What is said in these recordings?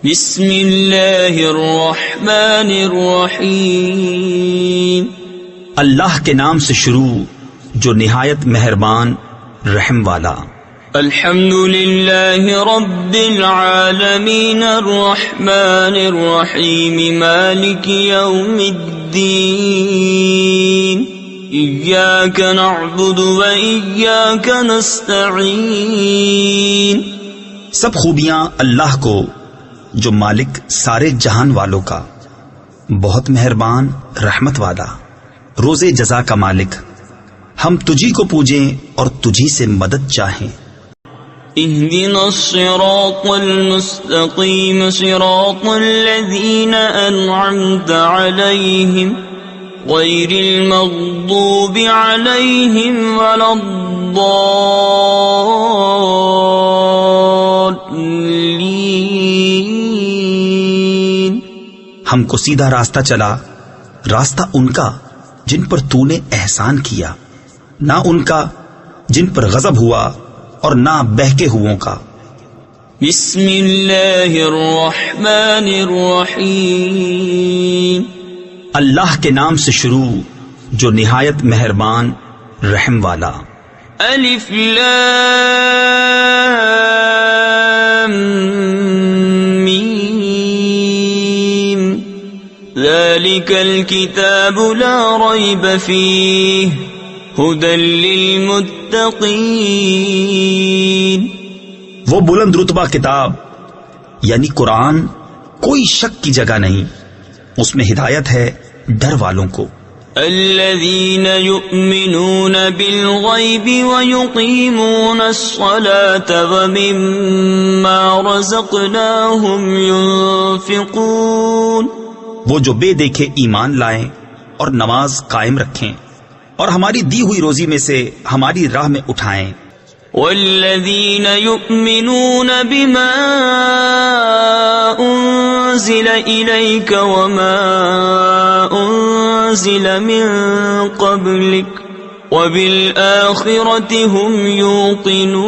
بسم اللہ الرحمن الرحیم. اللہ کے نام سے شروع جو نہایت مہربان رحم والا. الحمد للہ رب العالمین الرحمن الرحیم مالک یوم الدین. ایاک نعبد و ایاک نستعین. سب خوبیاں اللہ کو جو مالک سارے جہان والوں کا، بہت مہربان رحمت والا، روز جزا کا مالک. ہم تجھی کو پوجیں اور تجھی سے مدد چاہیں. اهدنا الصراط المستقيم صراط الذين أنعمت عليهم غير المغضوب عليهم ولا الضالين. ہم کو سیدھا راستہ چلا، راستہ ان کا جن پر تو نے احسان کیا، نہ ان کا جن پر غضب ہوا اور نہ بہکے ہووں کا. بسم اللہ الرحمن الرحیم. اللہ کے نام سے شروع جو نہایت مہربان رحم والا. الف لام میم. ذلك الكتاب لا ريب فيه هدى للمتقين. وہ بلند رتبہ کتاب یعنی قرآن کوئی شک کی جگہ نہیں، اس میں ہدایت ہے ڈر والوں کو. الذين يؤمنون بالغيب ويقيمون الصلاة ومما رزقناهم ينفقون. وہ جو بے دیکھے ایمان لائیں اور نماز قائم رکھیں اور ہماری دی ہوئی روزی میں سے ہماری راہ میں اٹھائیں. والذین یؤمنون بما انزل الیک وما انزل من قبلک وبالآخرۃ هم یوقنون.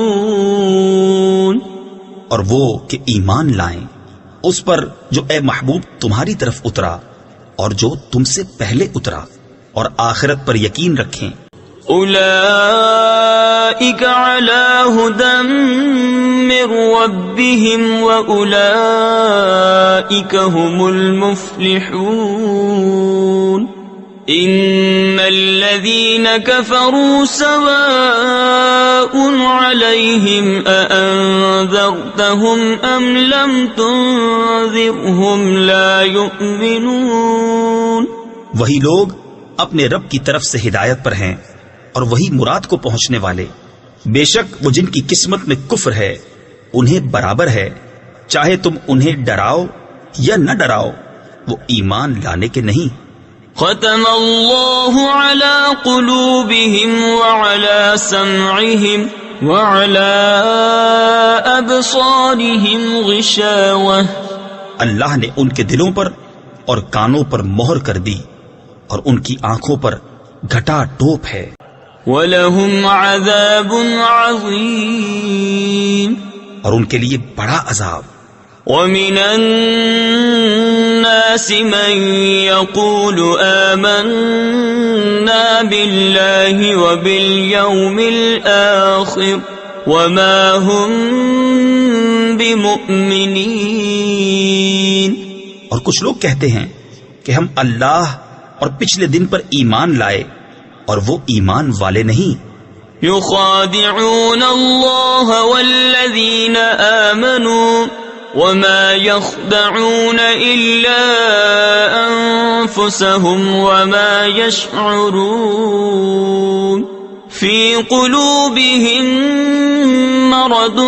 اور وہ کہ ایمان لائیں اس پر جو اے محبوب تمہاری طرف اترا اور جو تم سے پہلے اترا، اور آخرت پر یقین رکھیں. اولئک علی ھدی من ربہم واولئک هم المفلحون. ان الذین کفروا سواء علیہم اانذرتہم ام لم تنذرہم لا یؤمنون. وہی لوگ اپنے رب کی طرف سے ہدایت پر ہیں اور وہی مراد کو پہنچنے والے. بے شک وہ جن کی قسمت میں کفر ہے انہیں برابر ہے، چاہے تم انہیں ڈراؤ یا نہ ڈراؤ، وہ ایمان لانے کے نہیں. ختم اللہ علی قلوبہم وعلی سمعہم وعلی ابصارہم غشاوہ. اللہ نے ان کے دلوں پر اور کانوں پر مہر کر دی اور ان کی آنکھوں پر گھٹا ٹوپ ہے. وَلَهُمْ عَذَابٌ عَظِيمٌ. اور ان کے لیے بڑا عذاب. وَمِنَ النَّاسِ مَن يَقُولُ آمَنَّا بِاللَّهِ وَبِالْيَوْمِ الْآخِرِ وَمَا هُمْ بِمُؤْمِنِينَ. اور کچھ لوگ کہتے ہیں کہ ہم اللہ اور پچھلے دن پر ایمان لائے، اور وہ ایمان والے نہیں. یخادعون اللہ والذین آمنوا وما یخدعون الا انفسهم وما یشعرون. فی قلوبهم مرض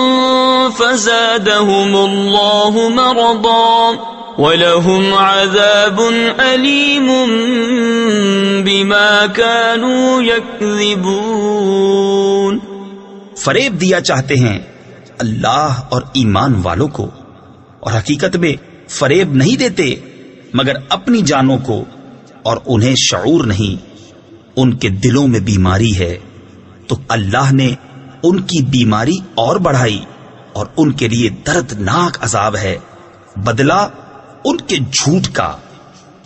فزادهم اللہ مرضا وَلَهُمْ عَذَابٌ أَلِيمٌ بِمَا كَانُوا يَكْذِبُونَ. فریب دیا چاہتے ہیں اللہ اور ایمان والوں کو، اور حقیقت میں فریب نہیں دیتے مگر اپنی جانوں کو، اور انہیں شعور نہیں. ان کے دلوں میں بیماری ہے تو اللہ نے ان کی بیماری اور بڑھائی، اور ان کے لیے دردناک عذاب ہے بدلہ ان کے جھوٹ کا۔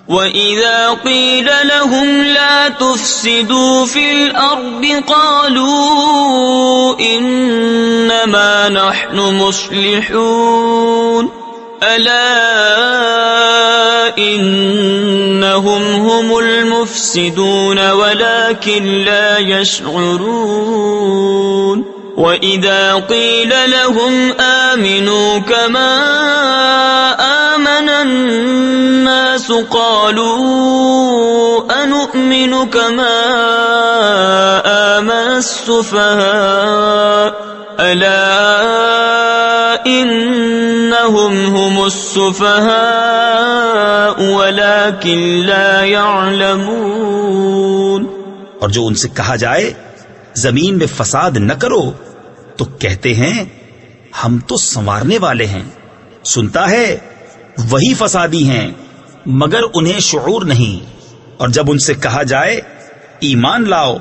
وَإِذَا قِيلَ لَهُمْ لَا تُفْسِدُوا فِي الْأَرْضِ قَالُوا إِنَّمَا نَحْنُ مُصْلِحُونَ أَلَا إِنَّهُمْ هُمُ الْمُفْسِدُونَ وَلَكِنْ لَا يَشْعُرُونَ وَإِذَا قِيلَ لَهُمْ آمِنُوا كَمَا آمَنَ النَّاسُ قَالُوا أَنُؤْمِنُ كَمَا آمَنَ السُّفَهَاءُ أَلَا إِنَّهُمْ هُمُ السُّفَهَاءُ وَلَكِنْ لَا يَعْلَمُونَ۔ اور جو ان سے کہا جائے زمین میں فساد نہ کرو تو کہتے ہیں ہم تو سنوارنے والے ہیں، سنتا ہے وہی فسادی ہیں مگر انہیں شعور نہیں۔ اور جب ان سے کہا جائے ایمان لاؤ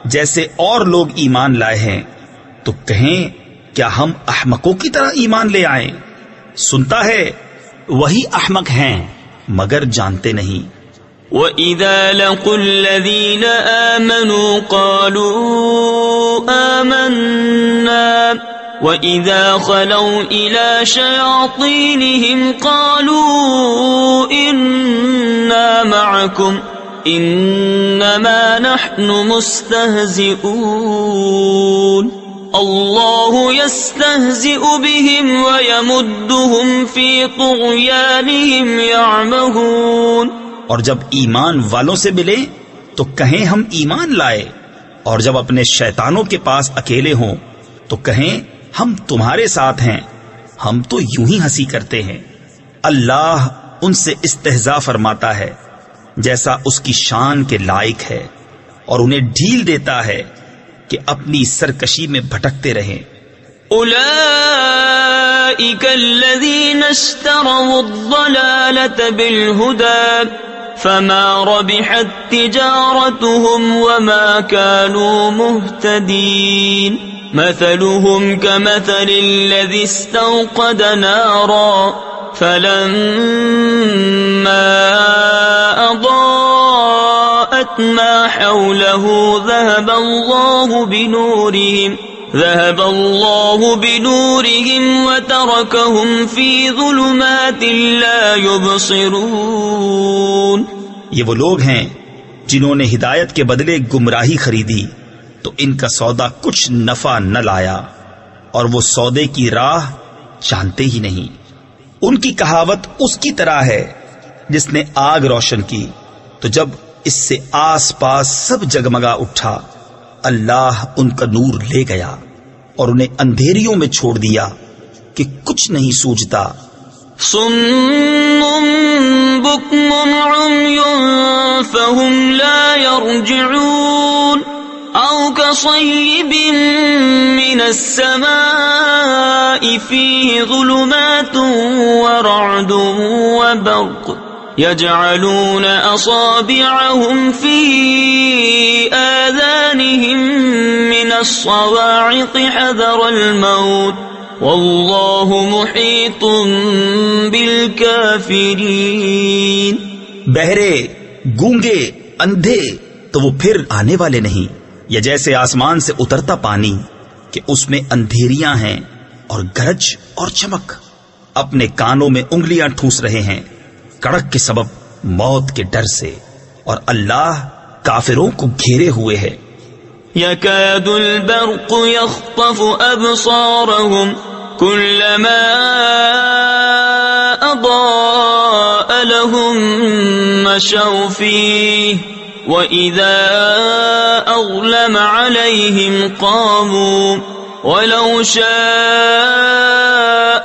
جیسے اور لوگ ایمان لائے ہیں تو کہیں کیا ہم احمقوں کی طرح ایمان لے آئیں؟ سنتا ہے وہی احمق ہیں مگر جانتے نہیں۔ وَإِذَا لَقُوا الَّذِينَ آمَنُوا قَالُوا آمَنَّا وَإِذَا خَلَوْا إِلَى شَيَاطِينِهِمْ قَالُوا إِنَّا مَعَكُمْ إِنَّمَا نَحْنُ مُسْتَهْزِئُونَ اللَّهُ يَسْتَهْزِئُ بِهِمْ وَيَمُدُّهُمْ فِي طُغْيَانِهِمْ يَعْمَهُونَ۔ اور جب ایمان والوں سے ملے تو کہیں ہم ایمان لائے، اور جب اپنے شیطانوں کے پاس اکیلے ہوں تو کہیں ہم تمہارے ساتھ ہیں، ہم تو یوں ہی ہنسی کرتے ہیں۔ اللہ ان سے استہزاء فرماتا ہے جیسا اس کی شان کے لائق ہے، اور انہیں ڈھیل دیتا ہے کہ اپنی سرکشی میں بھٹکتے رہیں۔ أولئك الذين اشتروا الضلالة بالهدى فما ربحت تجارتهم وما كانوا مهتدين مثلهم كمثل الذي استوقد نارا فلما أضاءت ما حوله ذهب الله بنورهم وتركهم في ظلمات لا يبصرون۔ یہ وہ لوگ ہیں جنہوں نے ہدایت کے بدلے گمراہی خریدی تو ان کا سودا کچھ نفع نہ لایا، اور وہ سودے کی راہ جانتے ہی نہیں۔ ان کی کہاوت اس کی طرح ہے جس نے آگ روشن کی تو جب اس سے آس پاس سب جگمگا اٹھا، اللہ ان کا نور لے گیا اور انہیں اندھیریوں میں چھوڑ دیا کہ کچھ نہیں سوجھتا۔ صم بکم عمی فهم لا يرجعون او كصيب من السماء فيه ظلمات ورعد وبرق يجعلون أصابعهم في آذانهم من الصواعق حذر الموت والله محيط بالكافرين۔ بہرے، گونگے، اندھے تو وہ پھر آنے والے نہیں، یا جیسے آسمان سے اترتا پانی کہ اس میں اندھیریاں ہیں اور گرج اور چمک، اپنے کانوں میں انگلیاں ٹھوس رہے ہیں کڑک کے سبب موت کے ڈر سے، اور اللہ کافروں کو گھیرے ہوئے ہے۔ يكاد البرق يخطف أبصارهم كلما أضاء لهم مشوا فيه وإذا أظلم عليهم قاموا ولو شاء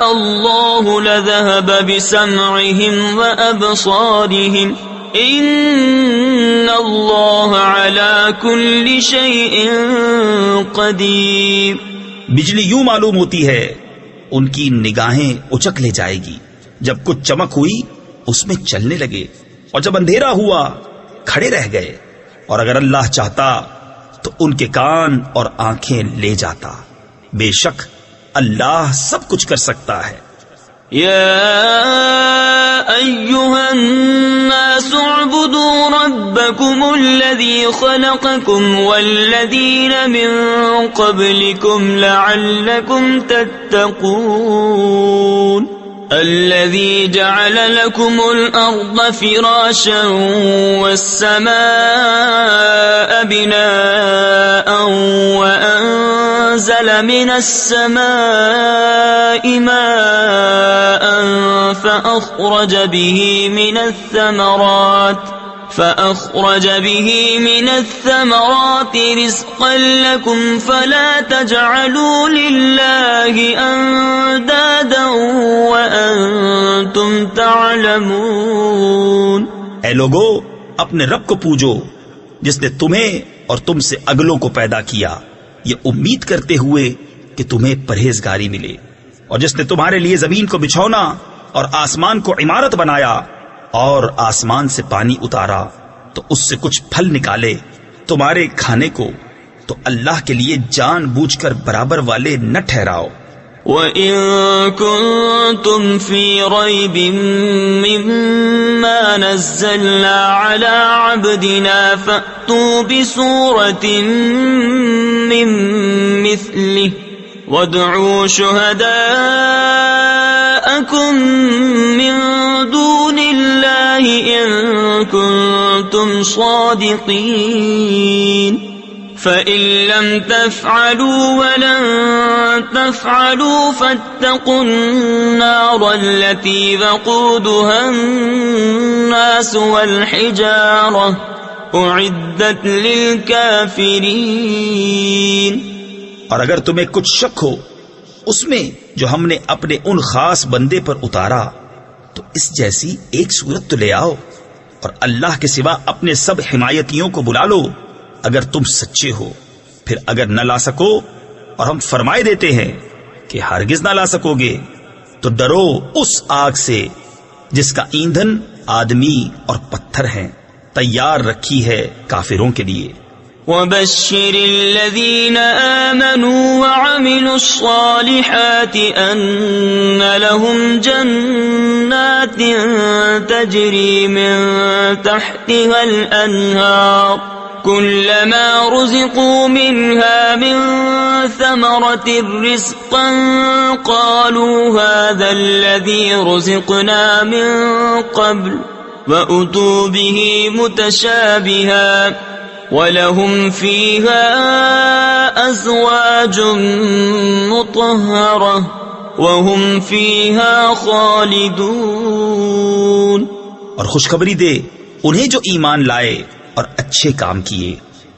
الله لذهب بسمعهم وأبصارهم ان اللہ علی کل شیء قدیر۔ بجلی یوں معلوم ہوتی ہے ان کی نگاہیں اچک لے جائے گی، جب کچھ چمک ہوئی اس میں چلنے لگے، اور جب اندھیرا ہوا کھڑے رہ گئے، اور اگر اللہ چاہتا تو ان کے کان اور آنکھیں لے جاتا، بے شک اللہ سب کچھ کر سکتا ہے۔ یا الذي خلقكم والذين من قبلكم لعلكم تتقون الذي جعل لكم الأرض فراشا والسماء بناء وأنزل من السماء ماء فأخرج به من الثمرات رزقا لكم فلا تجعلوا لله أندادا وأنتم تعلمون۔ اے لوگو، اپنے رب کو پوجو جس نے تمہیں اور تم سے اگلوں کو پیدا کیا، یہ امید کرتے ہوئے کہ تمہیں پرہیزگاری ملے، اور جس نے تمہارے لیے زمین کو بچھونا اور آسمان کو عمارت بنایا اور آسمان سے پانی اتارا تو اس سے کچھ پھل نکالے تمہارے کھانے کو، تو اللہ کے لیے جان بوجھ کر برابر والے نہ ٹھہراؤ۔ وَإِن كُنتُمْ فِي رَيْبٍ مِّمَّا نَزَّلْنَا عَلَىٰ عَبْدِنَا فَأْتُوا بِسُورَةٍ مِّن مِّثْلِهِ وَادْعُوا شُهَدَاءَكُم مِّن دُونِ اللَّهِ إِن كُنتُمْ صَادِقِينَ فَإِن لَّمْ تَفْعَلُوا وَلَن تَفْعَلُوا فَاتَّقُوا النَّارَ الَّتِي وَقُودُهَا النَّاسُ وَالْحِجَارَةُ أُعِدَّتْ لِلْكَافِرِينَ۔ اور اگر تمہیں کچھ شک ہو اس میں جو ہم نے اپنے ان خاص بندے پر اتارا تو اس جیسی ایک صورت تو لے آؤ، اور اللہ کے سوا اپنے سب حمایتیوں کو بلا لو اگر تم سچے ہو۔ پھر اگر نہ لا سکو اور ہم فرمائے دیتے ہیں کہ ہرگز نہ لا سکو گے تو ڈرو اس آگ سے جس کا ایندھن آدمی اور پتھر ہیں، تیار رکھی ہے کافروں کے لیے۔ وَبَشِّرِ الَّذِينَ آمَنُوا وَعَمِلُوا الصَّالِحَاتِ أَنَّ لَهُمْ جَنَّاتٍ تَجْرِي مِن تَحْتِهَا الْأَنْهَارُ كُلَّمَا رُزِقُوا مِنْهَا مِن ثَمَرَةٍ رِزْقًا قَالُوا هَذَا الَّذِي رُزِقْنَا مِن قَبْلُ وَأُتُوا بِهِ مُتَشَابِهًا وَلَهُمْ فِيهَا أَزْوَاجٌ مُطَهَّرَةٌ وَهُمْ فِيهَا خَالِدُونَ۔ اور خوشخبری دے انہیں جو ایمان لائے اور اچھے کام کیے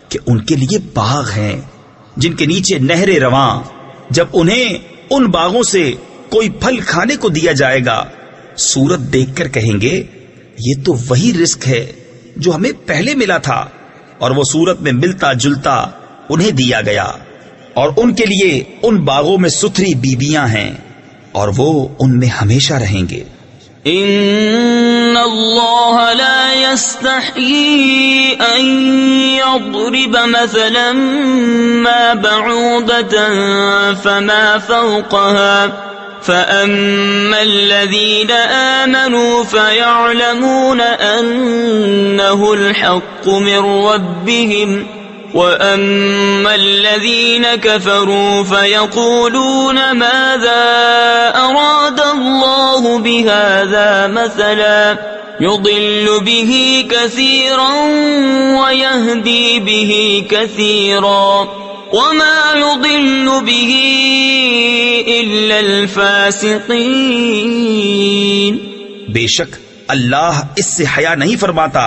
کہ ان کے لیے باغ ہیں جن کے نیچے نہریں رواں، جب انہیں ان باغوں سے کوئی پھل کھانے کو دیا جائے گا صورت دیکھ کر کہیں گے یہ تو وہی رزق ہے جو ہمیں پہلے ملا تھا، اور وہ صورت میں ملتا جلتا انہیں دیا گیا، اور ان کے لیے ان باغوں میں ستھری بیبیاں ہیں اور وہ ان میں ہمیشہ رہیں گے۔ ان اللہ لا يستحيي ان يضرب مثلا ما بعوضة فما فوقها فأما الذين آمنوا فيعلمون أنه الحق من ربهم وأما الذين كفروا فيقولون ماذا أراد الله بهذا مثلا يضل به كثيرا ويهدي به كثيرا وما يضل به إلا الفاسقين۔ بے شک اللہ اس سے حیا نہیں فرماتا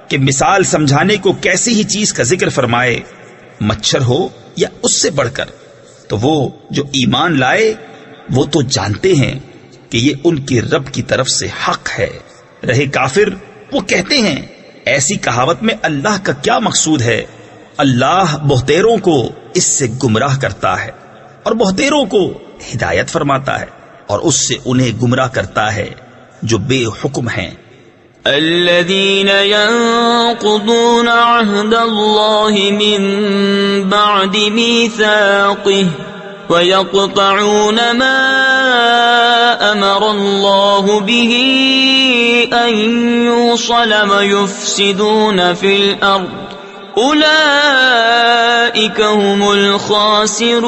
کہ مثال سمجھانے کو کیسی ہی چیز کا ذکر فرمائے، مچھر ہو یا اس سے بڑھ کر، تو وہ جو ایمان لائے وہ تو جانتے ہیں کہ یہ ان کے رب کی طرف سے حق ہے، رہے کافر وہ کہتے ہیں ایسی کہاوت میں اللہ کا کیا مقصود ہے۔ اللہ بہتیروں کو اس سے گمراہ کرتا ہے اور بہتیروں کو ہدایت فرماتا ہے، اور اس سے انہیں گمراہ کرتا ہے جو بے حکم ہیں۔ الذين ينقضون عهد الله من بعد ميثاقه ويقطعون ما أمر الله به أن يوصل ويفسدون في الأرض أولئك هم الخاسرون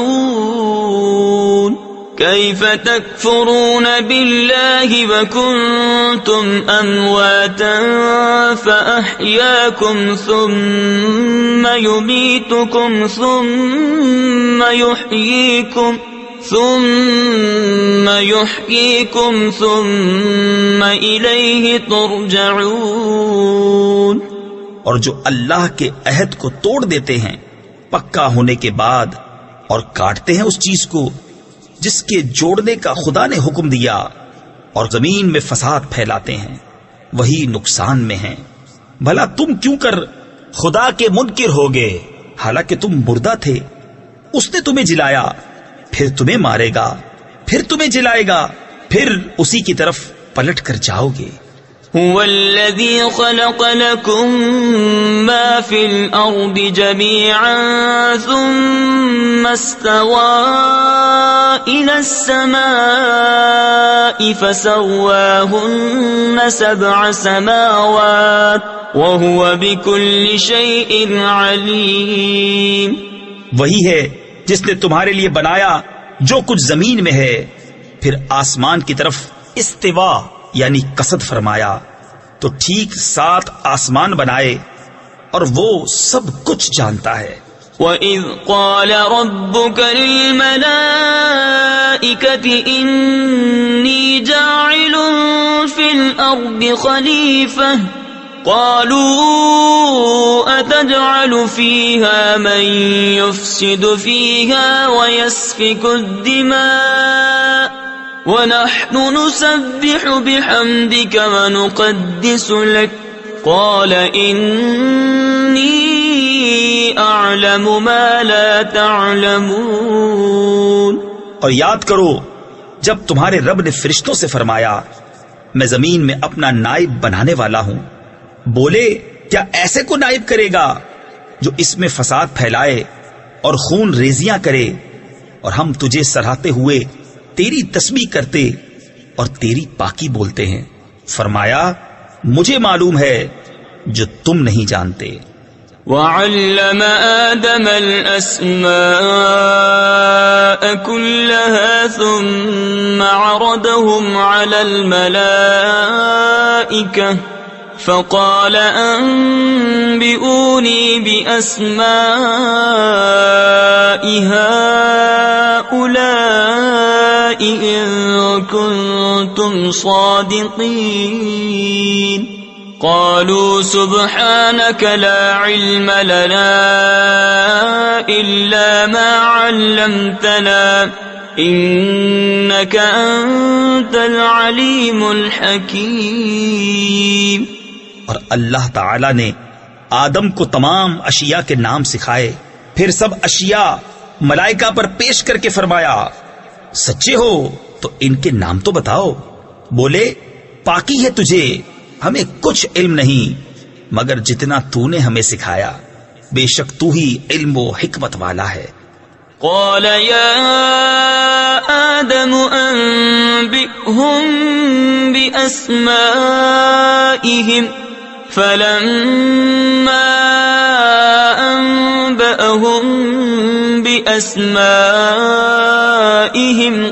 كيف تكفرون بالله وكنتم أمواتا فأحياكم ثم يميتكم ثم يحييكم ثم إليه ترجعون. اور جو اللہ کے عہد کو توڑ دیتے ہیں پکا ہونے کے بعد اور کاٹتے ہیں اس چیز کو جس کے جوڑنے کا خدا نے حکم دیا اور زمین میں فساد پھیلاتے ہیں وہی نقصان میں ہیں. بھلا تم کیوں کر خدا کے منکر ہوگے حالانکہ تم مردہ تھے. اس نے تمہیں جلایا پھر تمہیں مارے گا پھر تمہیں جلائے گا پھر اسی کی طرف پلٹ کر جاؤ گے. هو الذي خلق لكم ما في الأرض جميعا ثم استوى إلى السماء فسواهن 7 سماوات وهو بكل شيء عليم. وہی ہے جس نے تمہارے لیے بنایا جو کچھ زمین میں ہے پھر آسمان کی طرف استوا یعنی قصد فرمایا تو ٹھیک 7 آسمان بنائے اور وہ سب کچھ جانتا ہے. وَإِذْ قَالَ رَبُّكَ لِلْمَلَائِكَةِ إِنِّي جَاعِلٌ فِي الْأَرْضِ خَلِيفَةً قَالُوا أَتَجْعَلُ فِيهَا مَن يُفْسِدُ فِيهَا وَيَسْفِكُ الدِّمَاءَ وَنَحْنُ نُسَبِّحُ بِحَمْدِكَ وَنُقَدِّسُ لَكَ قَالَ إِنِّي أَعْلَمُ مَا لَا تَعْلَمُونَ. اور یاد کرو جب تمہارے رب نے فرشتوں سے فرمایا میں زمین میں اپنا نائب بنانے والا ہوں. بولے کیا ایسے کو نائب کرے گا جو اس میں فساد پھیلائے اور خون ریزیاں کرے اور ہم تجھے سراہتے ہوئے تیری تسبیح کرتے اور تیری پاکی بولتے ہیں. فرمایا مجھے معلوم ہے جو تم نہیں جانتے. وَعَلَّمَ آدَمَ الْأَسْمَاءَ كُلَّهَا ثُمَّ عَرَضَهُمْ عَلَى الْمَلَائِكَةِ فَقَالَ أَنبِئُونِي بِأَسْمَاءِ هَؤُلَاءِ إِن كُنتُمْ صَادِقِينَ. قالوا سبحانك لا علم لنا إلا ما علمتنا إنك أنت العليم الحكيم. اور اللہ تعالی نے آدم کو تمام اشیاء کے نام سکھائے پھر سب اشیاء ملائکہ پر پیش کر کے فرمایا سچے ہو تو ان کے نام تو بتاؤ. بولے پاکی ہے تجھے ہمیں کچھ علم نہیں مگر جتنا تو نے ہمیں سکھایا بے شک تو ہی علم و حکمت والا ہے. قال يا آدم أنبئهم بأسمائهم فلما أنبأهم بأسمائهم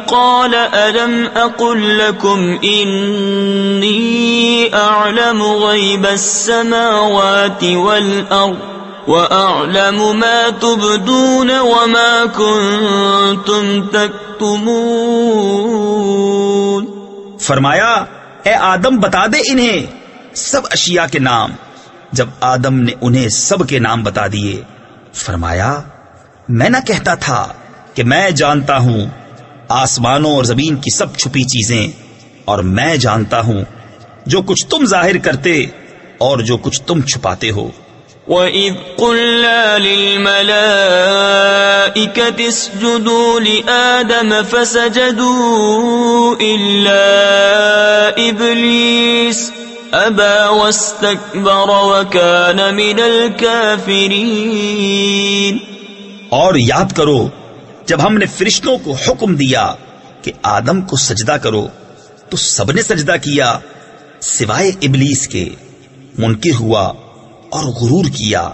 قال ألم أقل لكم إني أعلم غيب السماوات والأرض وَأَعْلَمُ مَا تُبْدُونَ وَمَا كُنْتُمْ تَكْتُمُونَ. فرمایا اے آدم بتا دے انہیں سب اشیاء کے نام. جب آدم نے انہیں سب کے نام بتا دیے فرمایا میں نہ کہتا تھا کہ میں جانتا ہوں آسمانوں اور زمین کی سب چھپی چیزیں اور میں جانتا ہوں جو کچھ تم ظاہر کرتے اور جو کچھ تم چھپاتے ہو. وَإِذْ قُلْنَا لِلْمَلَائِكَةِ اسْجُدُوا لِآدَمَ فَسَجَدُوا إِلَّا إِبْلِيسَ أَبَى وَاسْتَكْبَرَ وَكَانَ مِنَ الْكَافِرِينَ. اور یاد کرو جب ہم نے فرشتوں کو حکم دیا کہ آدم کو سجدہ کرو تو سب نے سجدہ کیا سوائے ابلیس کے. منکر ہوا اور غرور کیا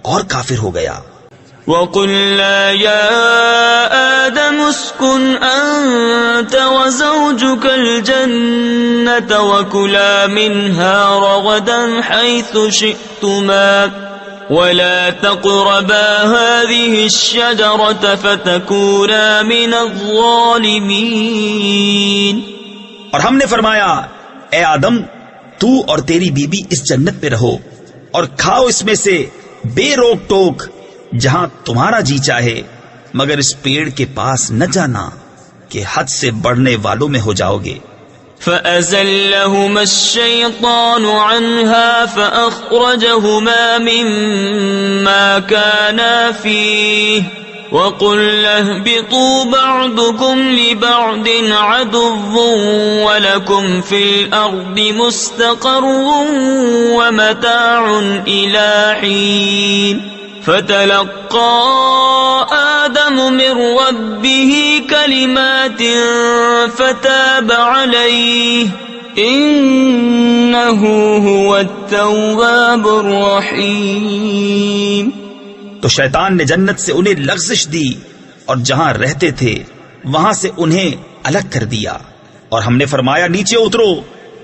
اور کافر ہو گیا۔ وَقُلْنَا يَا آدَمُ اسْكُنْ أَنْتَ وَزَوْجُكَ الْجَنَّةَ وَكُلَا مِنْهَا رَغَدًا حَيْثُ شِئْتُمَا وَلَا تَقْرَبَا هَذِهِ الشَّجَرَةَ فَتَكُونَا مِنَ الظَّالِمِينَ۔ اور ہم نے فرمایا اے آدم تو اور تیری بیوی اس جنت میں رہو اور کھاؤ اس میں سے بے روک ٹوک جہاں تمہارا جی چاہے، مگر اس پیڑ کے پاس نہ جانا کہ حد سے بڑھنے والوں میں ہو جاؤ گے۔ فَأَزَلَّهُمَا الشَّيْطَانُ عَنْهَا فَأَخْرَجَهُمَا مِمَّا كَانَا فِيهِ وَقُلْنَا اهْبِطُوا بَعْضُكُمْ لِبَعْضٍ عَدُوٌّ وَلَكُمْ فِي الْأَرْضِ مُسْتَقَرٌّ وَمَتَاعٌ إِلَى حِينٍ فَتَلَقَّى آدَمُ مِنْ رَبِّهِ كَلِمَاتٍ فَتَابَ عَلَيْهِ إِنَّهُ هُوَ التَّوَّابُ الرَّحِيمُ۔ تو شیطان نے جنت سے انہیں لغزش دی اور جہاں رہتے تھے وہاں سے انہیں الگ کر دیا، اور ہم نے فرمایا نیچے اترو،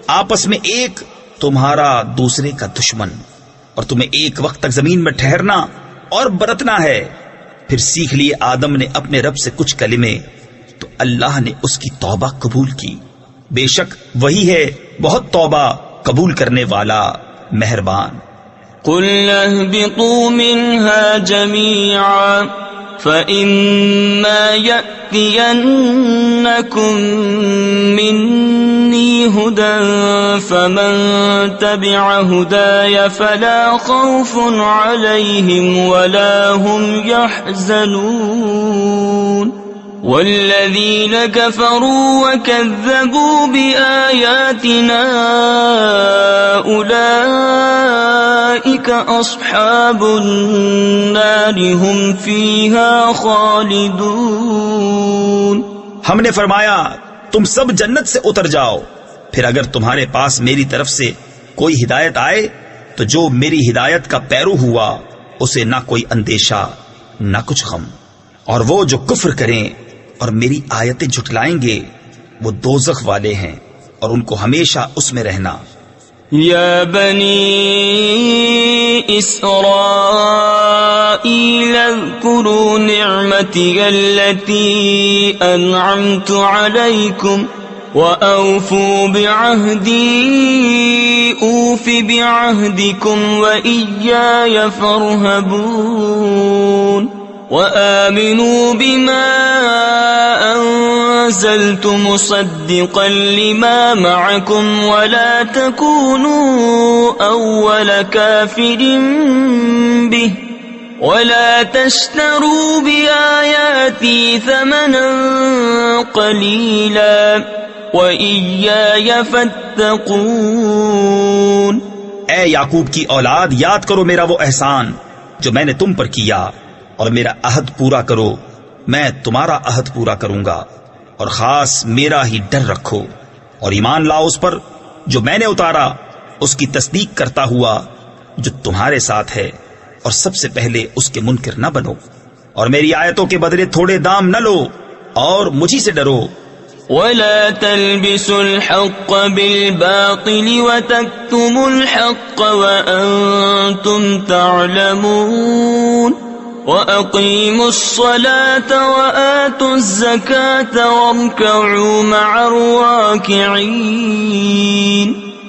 آپس میں ایک تمہارا دوسرے کا دشمن، اور تمہیں ایک وقت تک زمین میں ٹھہرنا اور برتنا ہے۔ پھر سیکھ لیے آدم نے اپنے رب سے کچھ کلمے تو اللہ نے اس کی توبہ قبول کی، بے شک وہی ہے بہت توبہ قبول کرنے والا مہربان۔ قُلْنَا اهْبِطُوا مِنْهَا جَمِيعًا فَإِمَّا يَأْتِيَنَّكُمْ مِنِّي هُدًى فَمَنْ تَبِعَ هُدَايَ فَلَا خَوْفٌ عَلَيْهِمْ وَلَا هُمْ يَحْزَنُونَ وَالَّذِينَ كَفَرُوا وَكَذَّبُوا بِآيَاتِنَا أُولَئِكَ أَصْحَابُ النَّارِ هُمْ فِيهَا خَالِدُونَ۔ ہم نے فرمایا تم سب جنت سے اتر جاؤ، پھر اگر تمہارے پاس میری طرف سے کوئی ہدایت آئے تو جو میری ہدایت کا پیرو ہوا اسے نہ کوئی اندیشہ نہ کچھ غم، اور وہ جو کفر کریں اور میری آیتیں جھٹلائیں گے وہ دوزخ والے ہیں اور ان کو ہمیشہ اس میں رہنا۔ یا بنی اسرائیل اذکروا نعمتی التي انعمت علیکم وأوفوا بعهدی اوف بعهدکم وإیای فارہبون وآمنوا بما أنزلت مصدقا لما معكم ولا تكونوا أول كافر به ولا تشتروا بآياتي ثمنا قليلا وإياي فاتقون۔ اے یعقوب کی اولاد، یاد کرو میرا وہ احسان جو میں نے تم پر کیا، اور میرا عہد پورا کرو، میں تمہارا عہد پورا کروں گا، اور خاص میرا ہی ڈر رکھو، اور ایمان لاؤ اس پر جو میں نے اتارا، اس کی تصدیق کرتا ہوا جو تمہارے ساتھ ہے، اور سب سے پہلے اس کے منکر نہ بنو، اور میری آیتوں کے بدلے تھوڑے دام نہ لو، اور مجھی سے ڈرو۔ ولا تلبسوا الحق بالباطل وتكتموا الحق وأنتم تعلمون وَأَقِيمُوا الصَّلَاةَ وَآتُوا الزَّكَاةَ وَارْكَعُوا مَعَ الرَّاكِعِينَ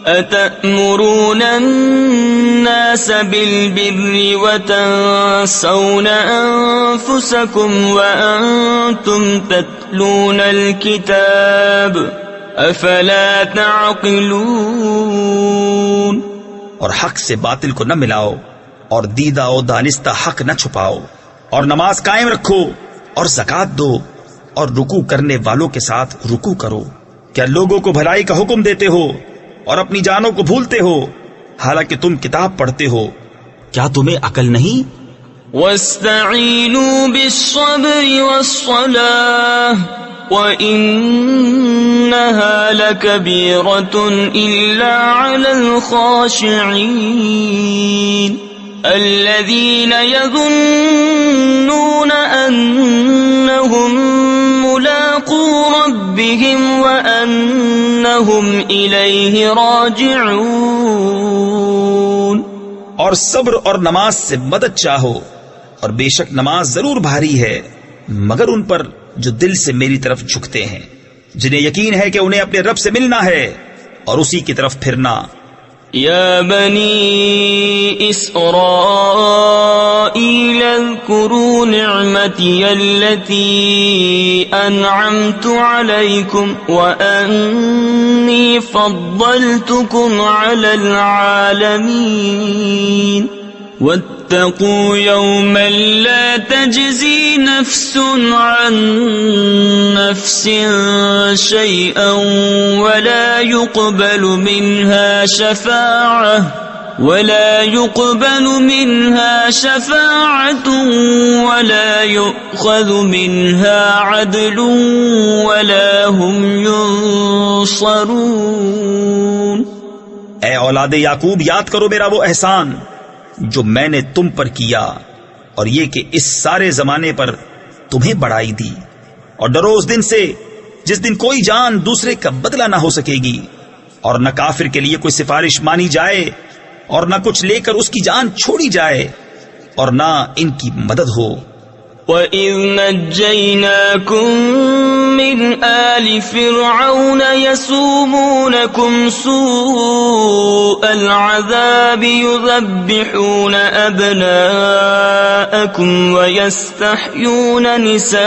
أَتَأْمُرُونَ النَّاسَ بِالْبِرِّ وَتَنْسَوْنَ أَنفُسَكُمْ وَأَنْتُمْ تَتْلُونَ الْكِتَابَ أَفَلَا تَعْقِلُونَ۔ اور حق سے باطل کو نہ ملاؤ، اور دیدہ و دانستہ حق نہ چھپاؤ، اور نماز قائم رکھو، اور زکوٰۃ دو، اور رکوع کرنے والوں کے ساتھ رکوع کرو۔ کیا لوگوں کو بھلائی کا حکم دیتے ہو اور اپنی جانوں کو بھولتے ہو، حالانکہ تم کتاب پڑھتے ہو؟ کیا تمہیں عقل نہیں؟ وَاسْتَعِینُوا بِالصَّبْرِ وَالصَّلَاةِ وَإِنَّهَا لَكَبِيرَةٌ إِلَّا عَلَى الْخَاشِعِينَ۔ الذين يظنون أنهم ملاقو ربهم وأنهم إليه راجعون۔ اور صبر اور نماز سے مدد چاہو، اور بے شک نماز ضرور بھاری ہے مگر ان پر جو دل سے میری طرف جھکتے ہیں، جنہیں یقین ہے کہ انہیں اپنے رب سے ملنا ہے اور اسی کی طرف پھرنا۔ يا بني إسرائيل اذكروا نعمتي التي أنعمت عليكم وأني فضلتكم على العالمين واتقوا يوما لا تجزي نفس عن نفس شيئا ولا يقبل منها شفاعة ولا يؤخذ منها عدل ولا هم ينصرون۔ اے اولاد یعقوب، یاد کرو میرا وہ احسان جو میں نے تم پر کیا، اور یہ کہ اس سارے زمانے پر تمہیں بڑائی دی، اور ڈرو اس دن سے جس دن کوئی جان دوسرے کا بدلہ نہ ہو سکے گی، اور نہ کافر کے لیے کوئی سفارش مانی جائے، اور نہ کچھ لے کر اس کی جان چھوڑی جائے، اور نہ ان کی مدد ہو۔ وَإِذْ نَجَّيْنَاكُمْ مِنْ آلِ فِرْعَوْنَ يَسُومُونَكُمْ سُوءَ الْعَذَابِ يُذَبِّحُونَ أَبْنَاءَكُمْ وَيَسْتَحْيُونَ نِسَاءَكُمْ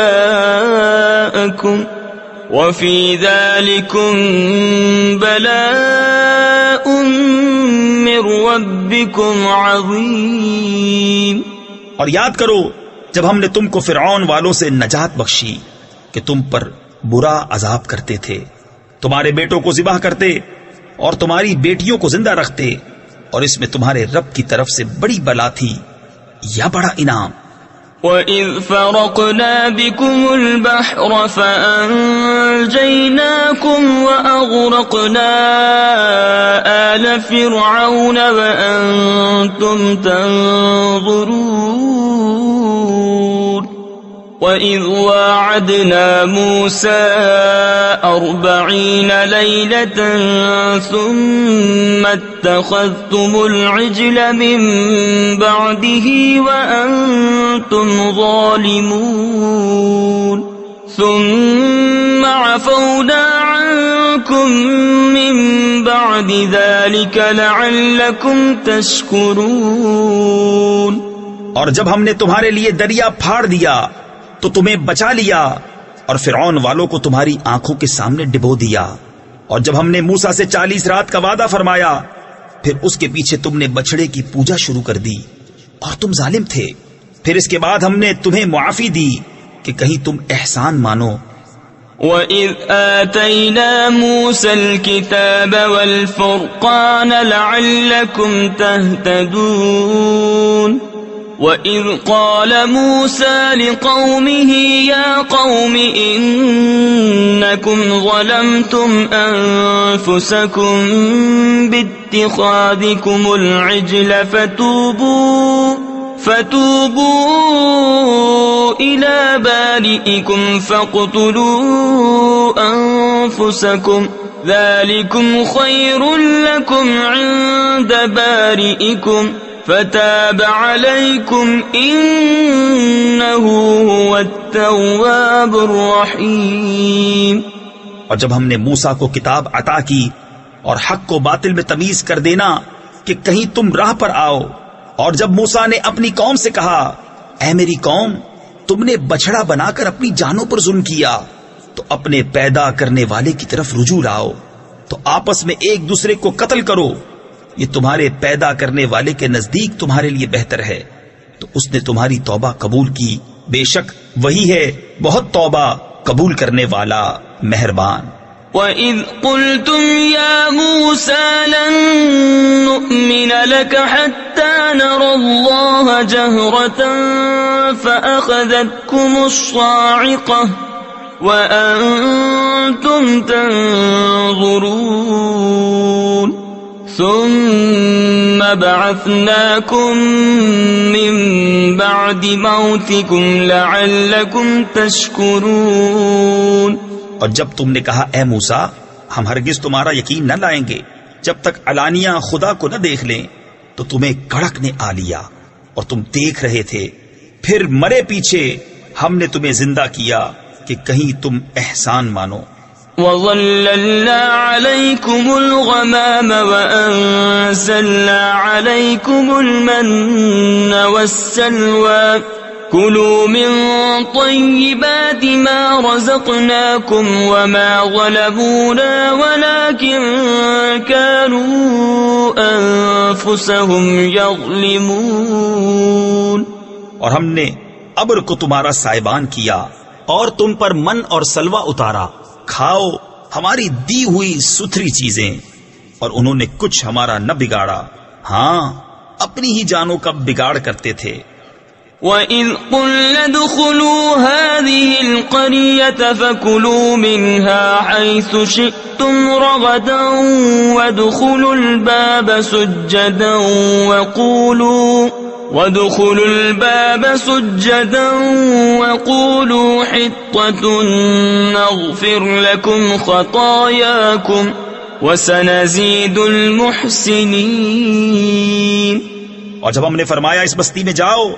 وَفِي ذَلِكُمْ بَلَاءٌ مِّن رَّبِّكُمْ عَظِيمٌ۔ اور یاد کرو جب ہم نے تم کو فرعون والوں سے نجات بخشی کہ تم پر برا عذاب کرتے تھے، تمہارے بیٹوں کو ذبح کرتے اور تمہاری بیٹیوں کو زندہ رکھتے، اور اس میں تمہارے رب کی طرف سے بڑی بلا تھی یا بڑا انعام۔ وَإِذْ فَرَقْنَا بِكُمُ الْبَحْرَ فَأَنْجَيْنَاكُمْ وَأَغْرَقْنَا آلَ فِرْعَوْنَ وَأَنْتُمْ تَنْظُرُونَ۔ وَإِذْ وَاعَدْنَا مُوسَىٰ 40 لَيْلَةً ثُمَّ اتَّخَذْتُمُ الْعِجْلَ مِن بَعْدِهِ وَأَنْتُمْ ظَالِمُونَ ثُمَّ عَفَوْنَا عَنْكُمْ مِن بَعْدِ ذَلِكَ لَعَلَّكُمْ تَشْكُرُونَ۔ اور جب ہم نے تمہارے لیے دریا پھاڑ دیا تو تمہیں بچا لیا، اور فرعون والوں کو تمہاری آنکھوں کے سامنے ڈبو دیا، اور جب ہم نے موسیٰ سے 40 رات کا وعدہ فرمایا پھر اس کے پیچھے تم نے بچڑے کی پوجا شروع کر دی اور تم ظالم تھے، پھر اس کے بعد ہم نے تمہیں معافی دی کہ کہیں تم احسان مانو۔ وَإِذْ آتَيْنَا مُوسَى الْكِتَابَ وَالْفُرْقَانَ لَعَلَّكُمْ تَهْتَدُونَ۔ وَإِذْ قَالَ مُوسَى لِقَوْمِهِ يَا قَوْمِ إِنَّكُمْ ظَلَمْتُمْ أَنفُسَكُمْ بِاتِّخَاذِكُمُ الْعِجْلَ فَتُوبُوا إِلَى بَارِئِكُمْ فَاقْتُلُوا أَنفُسَكُمْ ذَلِكُمْ خَيْرٌ لَكُمْ عِندَ بَارِئِكُمْ فَتَابَ عَلَيْكُمْ إِنَّهُ هُوَ التَّوَّابُ الرَّحِيمُ۔ اور جب ہم نے موسیٰ کو کتاب عطا کی اور حق کو باطل میں تمیز کر دینا کہ کہیں تم راہ پر آؤ، اور جب موسیٰ نے اپنی قوم سے کہا اے میری قوم، تم نے بچڑا بنا کر اپنی جانوں پر ظلم کیا، تو اپنے پیدا کرنے والے کی طرف رجوع لاؤ، تو آپس میں ایک دوسرے کو قتل کرو، یہ تمہارے پیدا کرنے والے کے نزدیک تمہارے لیے بہتر ہے، تو اس نے تمہاری توبہ قبول کی، بے شک وہی ہے بہت توبہ قبول کرنے والا مہربان۔ وَإِذْ قُلْتُمْ يَا مُوسَى لَن نُّؤْمِنَ لَكَ حَتَّى نَرَى اللَّهَ جَهْرَةً فَأَخَذَتْكُمُ الصَّاعِقَةُ وَأَنْتُمْ تَنظُرُونَ ثُمَّ بعثناكم من بعد موتكم لعلكم تشكرون. اور جب تم نے کہا اے موسیٰ ہم ہرگز تمہارا یقین نہ لائیں گے جب تک علانیہ خدا کو نہ دیکھ لیں، تو تمہیں کڑک نے آ لیا اور تم دیکھ رہے تھے، پھر مرے پیچھے ہم نے تمہیں زندہ کیا کہ کہیں تم احسان مانو. وَظَلَّلْنَا عَلَيْكُمُ الْغَمَامَ وَأَنزَلْنَا عَلَيْكُمُ الْمَنَّ وَالسَّلْوَىٰ كُلُوا مِن طَيِّبَاتِ مَا رَزَقْنَاكُمْ وَمَا ظَلَمُونَا وَلَٰكِن كَانُوا أَنفُسَهُمْ يَظْلِمُونَ. اور ہم نے ابر کو تمہارا سائبان کیا اور تم پر من اور سلوہ اتارا، کھاؤ ہماری دی ہوئی ستھری چیزیں، اور انہوں نے کچھ ہمارا نہ بگاڑا، ہاں اپنی ہی جانوں کا بگاڑ کرتے تھے. وَإِذْ قُلْنَا ادْخُلُوا هَٰذِهِ الْقَرْيَةَ فَكُلُوا مِنْهَا حَيْثُ شِئْتُمْ رَغَدًا وَادْخُلُوا الْبَابَ سُجَّدًا وَقُولُوا حِطَّةٌ نَغْفِرْ لَكُمْ خَطَايَاكُمْ وَسَنَزِيدُ الْمُحْسِنِينَ. اور جب ہم نے فرمایا اس بستی میں جاؤ،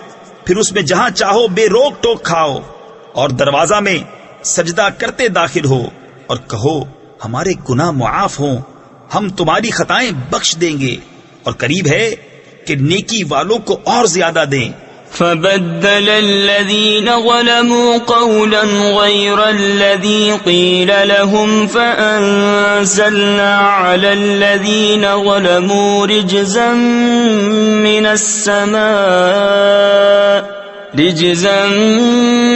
پھر اس میں جہاں چاہو بے روک ٹوک کھاؤ، اور دروازہ میں سجدہ کرتے داخل ہو، اور کہو ہمارے گناہ معاف ہوں، ہم تمہاری خطائیں بخش دیں گے، اور قریب ہے کہ نیکی والوں کو اور زیادہ دیں. فَبَدَّلَ الَّذِينَ ظَلَمُوا قَوْلًا غَيْرَ الَّذِي قِيلَ لَهُمْ فَأَنزَلْنَا عَلَى الَّذِينَ ظَلَمُوا رِجْزًا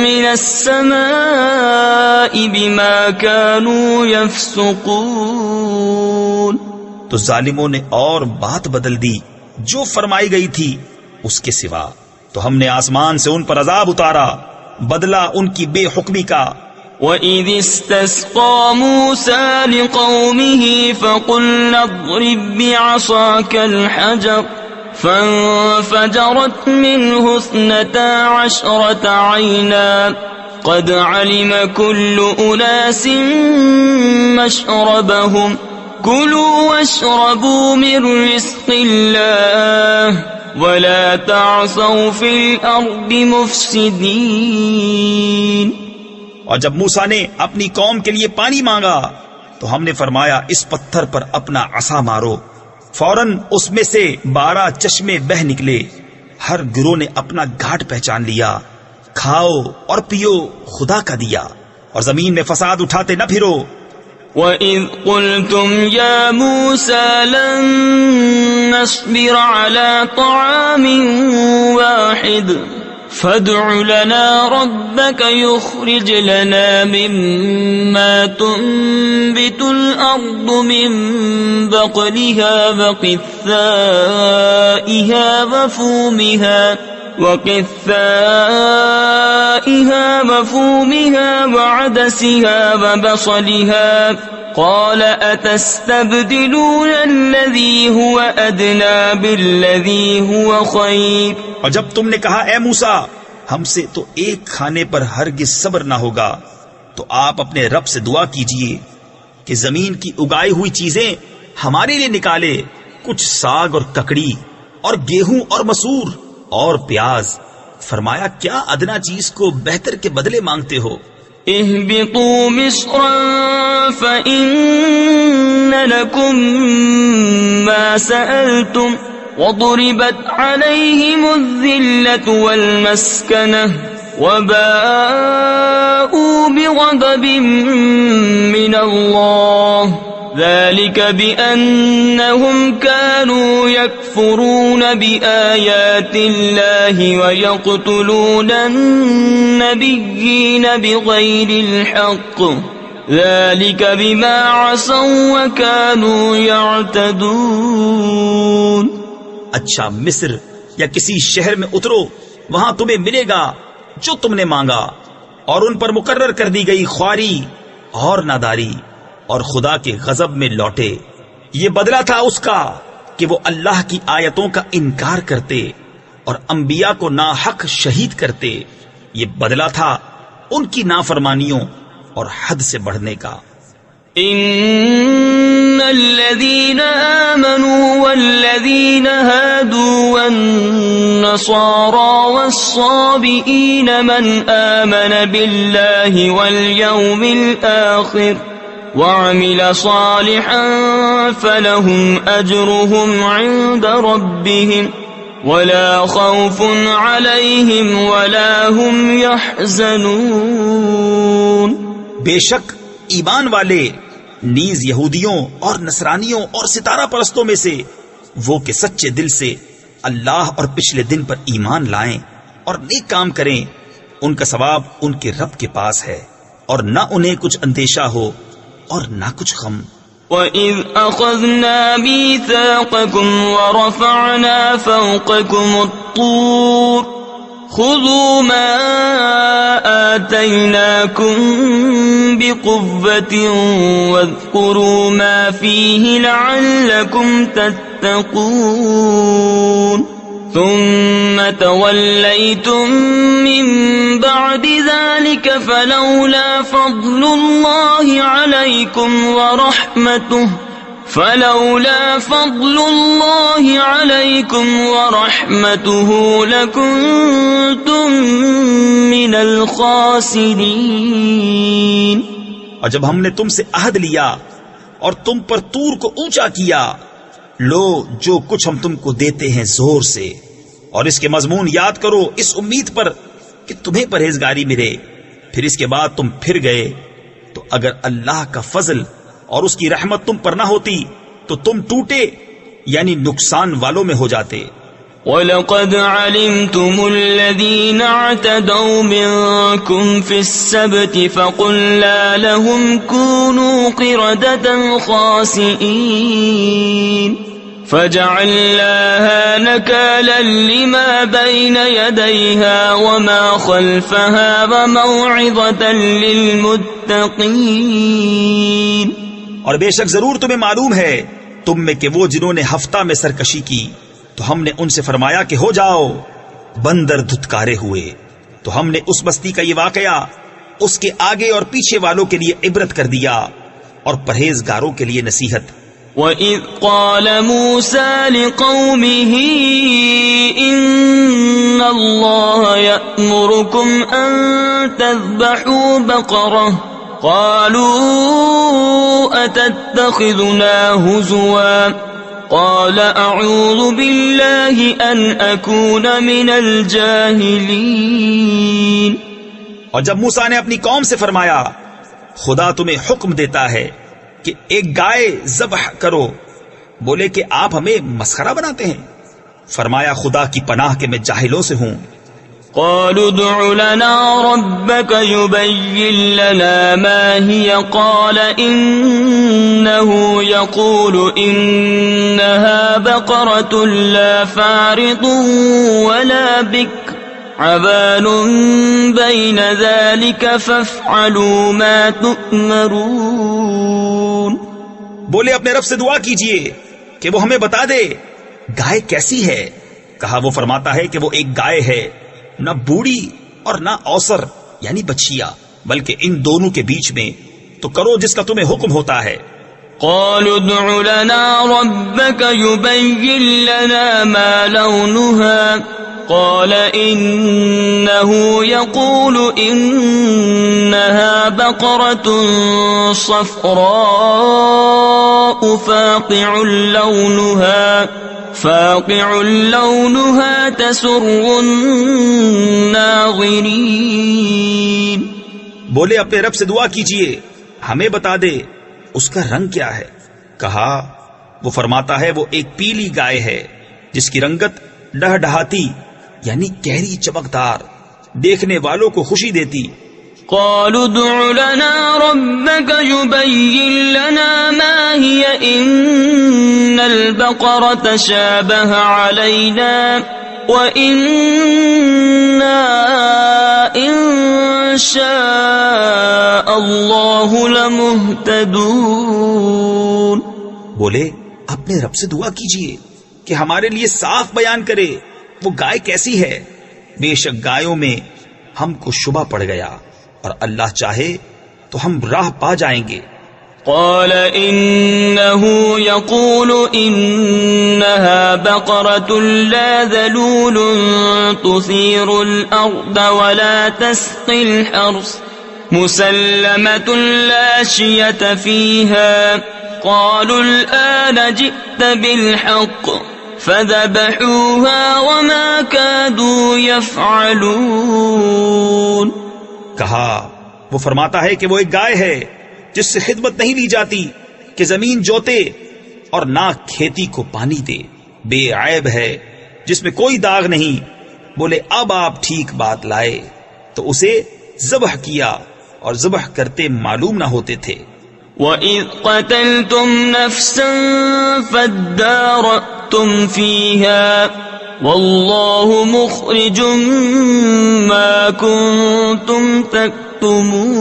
مِّنَ السَّمَاءِ بِمَا كَانُوا يَفْسُقُونَ. تو ظالموں نے اور بات بدل دی جو فرمائی گئی تھی اس کے سوا، تو ہم نے آسمان سے ان پر عذاب اتارا بدلہ ان کی بے حکمی کا. وَإِذِ اسْتَسْقَىٰ مُوسَىٰ لِقَوْمِهِ فَقُلْنَا اضْرِب بِّعَصَاكَ الْحَجَرَ فَانفَجَرَتْ مِنْهُ 12 عَيْنًا قَدْ عَلِمَ كُلُّ أُنَاسٍ مَّشْرَبَهُمْ كُلُوا وَاشْرَبُوا مِن رِّزْقِ اللَّهِ وَلَا تَعْثَوْا فِي الْأَرْضِ مُفْسِدِينَ. اور جب موسیٰ نے اپنی قوم کے لیے پانی مانگا تو ہم نے فرمایا اس پتھر پر اپنا عصا مارو، فوراً اس میں سے 12 چشمے بہ نکلے، ہر گروہ نے اپنا گھاٹ پہچان لیا. کھاؤ اور پیو خدا کا دیا، اور زمین میں فساد اٹھاتے نہ پھرو. وَإِذْ قُلْتُمْ يَا مُوسَىٰ لَن نَّصْبِرَ عَلَىٰ طَعَامٍ وَاحِدٍ فَادْعُ لَنَا رَبَّكَ يُخْرِجْ لَنَا مِمَّا تُنبِتُ الْأَرْضُ مِن بَقْلِهَا وَقِثَّائِهَا وَفُومِهَا وَعَدَسِهَا وَبَصَلِهَا قَالَ أَتَسْتَبْدِلُونَ الَّذِي هُوَ أَدْنَىٰ بِالَّذِي هُوَ خَيْرٌ. اور جب تم نے کہا اے موسیٰ ہم سے تو ایک کھانے پر ہرگز صبر نہ ہوگا، تو آپ اپنے رب سے دعا کیجئے کہ زمین کی اگائی ہوئی چیزیں ہمارے لیے نکالے، کچھ ساگ اور ککڑی اور گیہوں اور مسور اور پیاز. فرمایا کیا ادنا چیز کو بہتر کے بدلے مانگتے ہو؟ اهبطوا مصرا فإن لكم ما سألتم وضربت عليهم الذلة والمسكنة وباءوا بغضب من الله ذلك بأنهم كانوا يكفرون بآيات الله ويقتلون النبيين بغير الحق ذلك بما عصوا وكانوا يعتدون. اچھا مصر یا کسی شہر میں اترو، وہاں تمہیں ملے گا جو تم نے مانگا، اور ان پر مقرر کر دی گئی خواری اور ناداری، اور خدا کے غضب میں لوٹے. یہ بدلہ تھا اس کا کہ وہ اللہ کی آیتوں کا انکار کرتے اور انبیاء کو ناحق شہید کرتے، یہ بدلہ تھا ان کی نافرمانیوں اور حد سے بڑھنے کا۔ ان الذين آمنوا والذين هادوا والنصارى والصابئين من آمن بالله واليوم الآخر وعمل صالحا فلهم أجرهم عند ربهم ولا خوف عليهم ولا هم يحزنون۔ بے شک ایمان والے نیز یہودیوں اور نصرانیوں اور ستارہ پرستوں میں سے وہ کہ سچے دل سے اللہ اور پچھلے دن پر ایمان لائیں اور نیک کام کریں، ان کا ثواب ان کے رب کے پاس ہے، اور نہ انہیں کچھ اندیشہ ہو اور نہ کچھ غم۔ وَإِذْ أَخَذْنَا مِيثَاقَكُمْ وَرَفَعْنَا فَوْقَكُمُ الطُّورَ خُذُوا مَا آتَيْنَاكُمْ بِقُوَّةٍ وَاذْكُرُوا مَا فِيهِ لَعَلَّكُمْ تَتَّقُونَ ثُمَّ تَوَلَّيْتُمْ مِنْ بَعْدِ ذَلِكَ فَلَوْلَا فَضْلُ اللَّهِ عَلَيْكُمْ وَرَحْمَتُهُ لَكُنْتُمْ مِنَ الْخَاسِرِينَ۔ اور جب ہم نے تم سے عہد لیا اور تم پر طور کو اونچا کیا، لو جو کچھ ہم تم کو دیتے ہیں زور سے، اور اس کے مضمون یاد کرو اس امید پر کہ تمہیں پرہیزگاری ملے، پھر اس کے بعد تم پھر گئے، تو اگر اللہ کا فضل اور اس کی رحمت تم پر نہ ہوتی تو تم ٹوٹے یعنی نقصان والوں میں ہو جاتے۔ وَلَقَدْ عَلِمْتُمُ الَّذِينَ اعْتَدَوْا مِنْكُمْ فِي السَّبْتِ فَقُلْنَا لَهُمْ كُونُوا قِرَدَةً خَاسِئِينَ فَجَعَلْنَاهَا نَكَالًا لِمَا بَيْنَ يَدَيْهَا وَمَا خَلْفَهَا وَمَوْعِظَةً لِلْمُتَّقِينَ۔ اور بے شک ضرور تمہیں معلوم ہے تم میں کہ وہ جنہوں نے ہفتہ میں سرکشی کی تو ہم نے ان سے فرمایا کہ ہو جاؤ، بندر دھتکارے ہوئے، تو ہم نے اس بستی کا یہ واقعہ اس کے آگے اور پیچھے والوں کے لیے عبرت کر دیا اور پرہیزگاروں کے لیے نصیحت۔ وَإِذْ قَالَ مُوسَى لِقَوْمِهِ إِنَّ اللَّهَ يَأْمُرُكُمْ أَن تَذْبَحُوا بَقَرَةً قَالُوا أَتَتَّخِذُنَا هُزُوًا قَالَ أَعُوذُ بِاللَّهِ أَنْ أَكُونَ مِنَ الْجَاهِلِينَ۔ اور جب موسیٰ نے اپنی قوم سے فرمایا خدا تمہیں حکم دیتا ہے کہ ایک گائے ذبح کرو، بولے کہ آپ ہمیں مسخرہ بناتے ہیں؟ فرمایا خدا کی پناہ کہ میں جاہلوں سے ہوں۔ قالوا ادع لنا ربك يبين لنا ما هي قال إنه يقول إنها بقرة لا فارض ولا بكر عبان بين ذلك فافعلوا ما تؤمرون۔ بولے اپنے رب سے دعا کیجئے کہ وہ ہمیں بتا دے گائے کیسی ہے۔ کہا وہ فرماتا ہے کہ وہ ایک گائے ہے، نہ بوڑھی اور نہ اوسر یعنی بچیا، بلکہ ان دونوں کے بیچ میں، تو کرو جس کا تمہیں حکم ہوتا ہے۔ قالوا ادع لنا ربك يبين لنا ما لونها قال إنه يقول إنها بقرة صفراء فاقع لونها تسر الناظرين۔ بولے اپنے رب سے دعا کیجئے ہمیں بتا دے اس کا رنگ کیا ہے۔ کہا وہ فرماتا ہے وہ ایک پیلی گائے ہے جس کی رنگت ڈہڈہاتی یعنی گہری چمکدار، دیکھنے والوں کو خوشی دیتی۔ قالوا ادع لنا ربك يبين لنا ما هي إن البقرة شابه علينا وإنا إن شاء الله لمهتدون۔ بولے اپنے رب سے دعا کیجئے کہ ہمارے لیے صاف بیان کرے وہ گائے کیسی ہے. بے شک گایوں میں ہم کو شبہ پڑ گیا اور اللہ چاہے تو ہم راہ پا جائیں گے. قال إنه يقول إنها بقرة لا ذلول تثير الأرض ولا تسقي الحرث مسلمة لا شية فيها قالوا الآن جئت بالحق فذبحوها وما كادوا يفعلون. کہا وہ فرماتا ہے کہ وہ ایک گائے ہے جس سے خدمت نہیں لی جاتی کہ زمین جوتے اور نہ کھیتی کو پانی دے، بے عیب ہے جس میں کوئی داغ نہیں. بولے اب آپ ٹھیک بات لائے تو اسے ذبح کیا اور ذبح کرتے معلوم نہ ہوتے تھے. وَإِذْ قَتَلْتُمْ نَفْسًا فَادَّارَأْتُمْ فِيهَا وَاللَّهُ مُخْرِجٌ مَا كُنْتُمْ تَكْتُمُونَ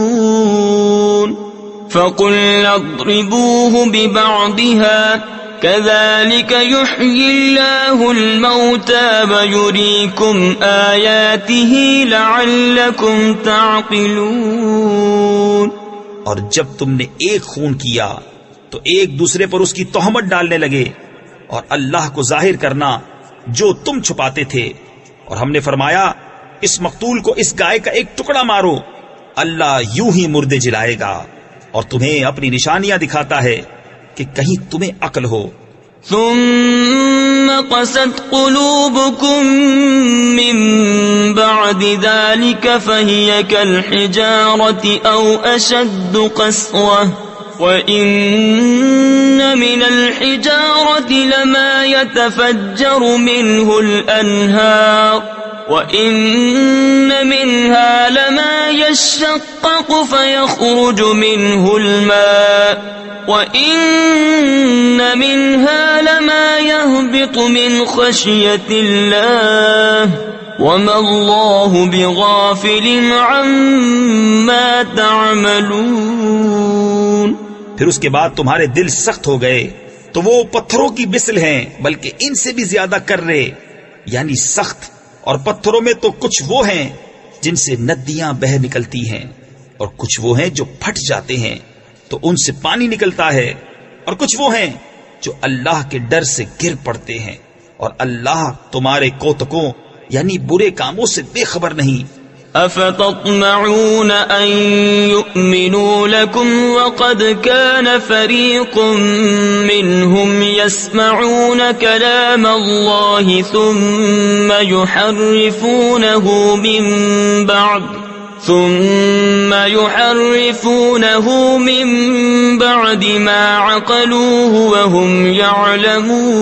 فَقُلْنَا اضْرِبُوهُ بِبَعْضِهَا كَذَلِكَ يُحْيِي اللَّهُ الْمَوْتَى وَيُرِيكُمْ آيَاتِهِ لَعَلَّكُمْ تَعْقِلُونَ. اور جب تم نے ایک خون کیا تو ایک دوسرے پر اس کی تہمت ڈالنے لگے اور اللہ کو ظاہر کرنا جو تم چھپاتے تھے. اور ہم نے فرمایا اس مقتول کو اس گائے کا ایک ٹکڑا مارو، اللہ یوں ہی مردے جلائے گا اور تمہیں اپنی نشانیاں دکھاتا ہے کہ کہیں تمہیں عقل ہو. ثم قست قلوبكم من بعد ذلك فهي كالحجارة أو أشد قسوة وإن من الحجارة لما يتفجر منه الأنهار وإن منها لما يشقق فيخرج منه الماء وَإِنَّ مِنْهَا لَمَا يَهْبِطُ مِنْ خَشْيَةِ اللَّهِ وَمَا اللَّهُ بِغَافِلٍ عَمَّا تَعْمَلُونَ. پھر اس کے بعد تمہارے دل سخت ہو گئے تو وہ پتھروں کی مثل ہیں بلکہ ان سے بھی زیادہ کرے یعنی سخت. اور پتھروں میں تو کچھ وہ ہیں جن سے ندیاں بہہ نکلتی ہیں اور کچھ وہ ہیں جو پھٹ جاتے ہیں تو ان سے پانی نکلتا ہے اور کچھ وہ ہیں جو اللہ کے ڈر سے گر پڑتے ہیں اور اللہ تمہارے کوتکوں یعنی برے کاموں سے بے خبر نہیں. افتطمعون ان يؤمنوا لكم وقد كان فريق منهم يسمعون كلام الله ثم يحرفونه من بعد ما عقلوه وهم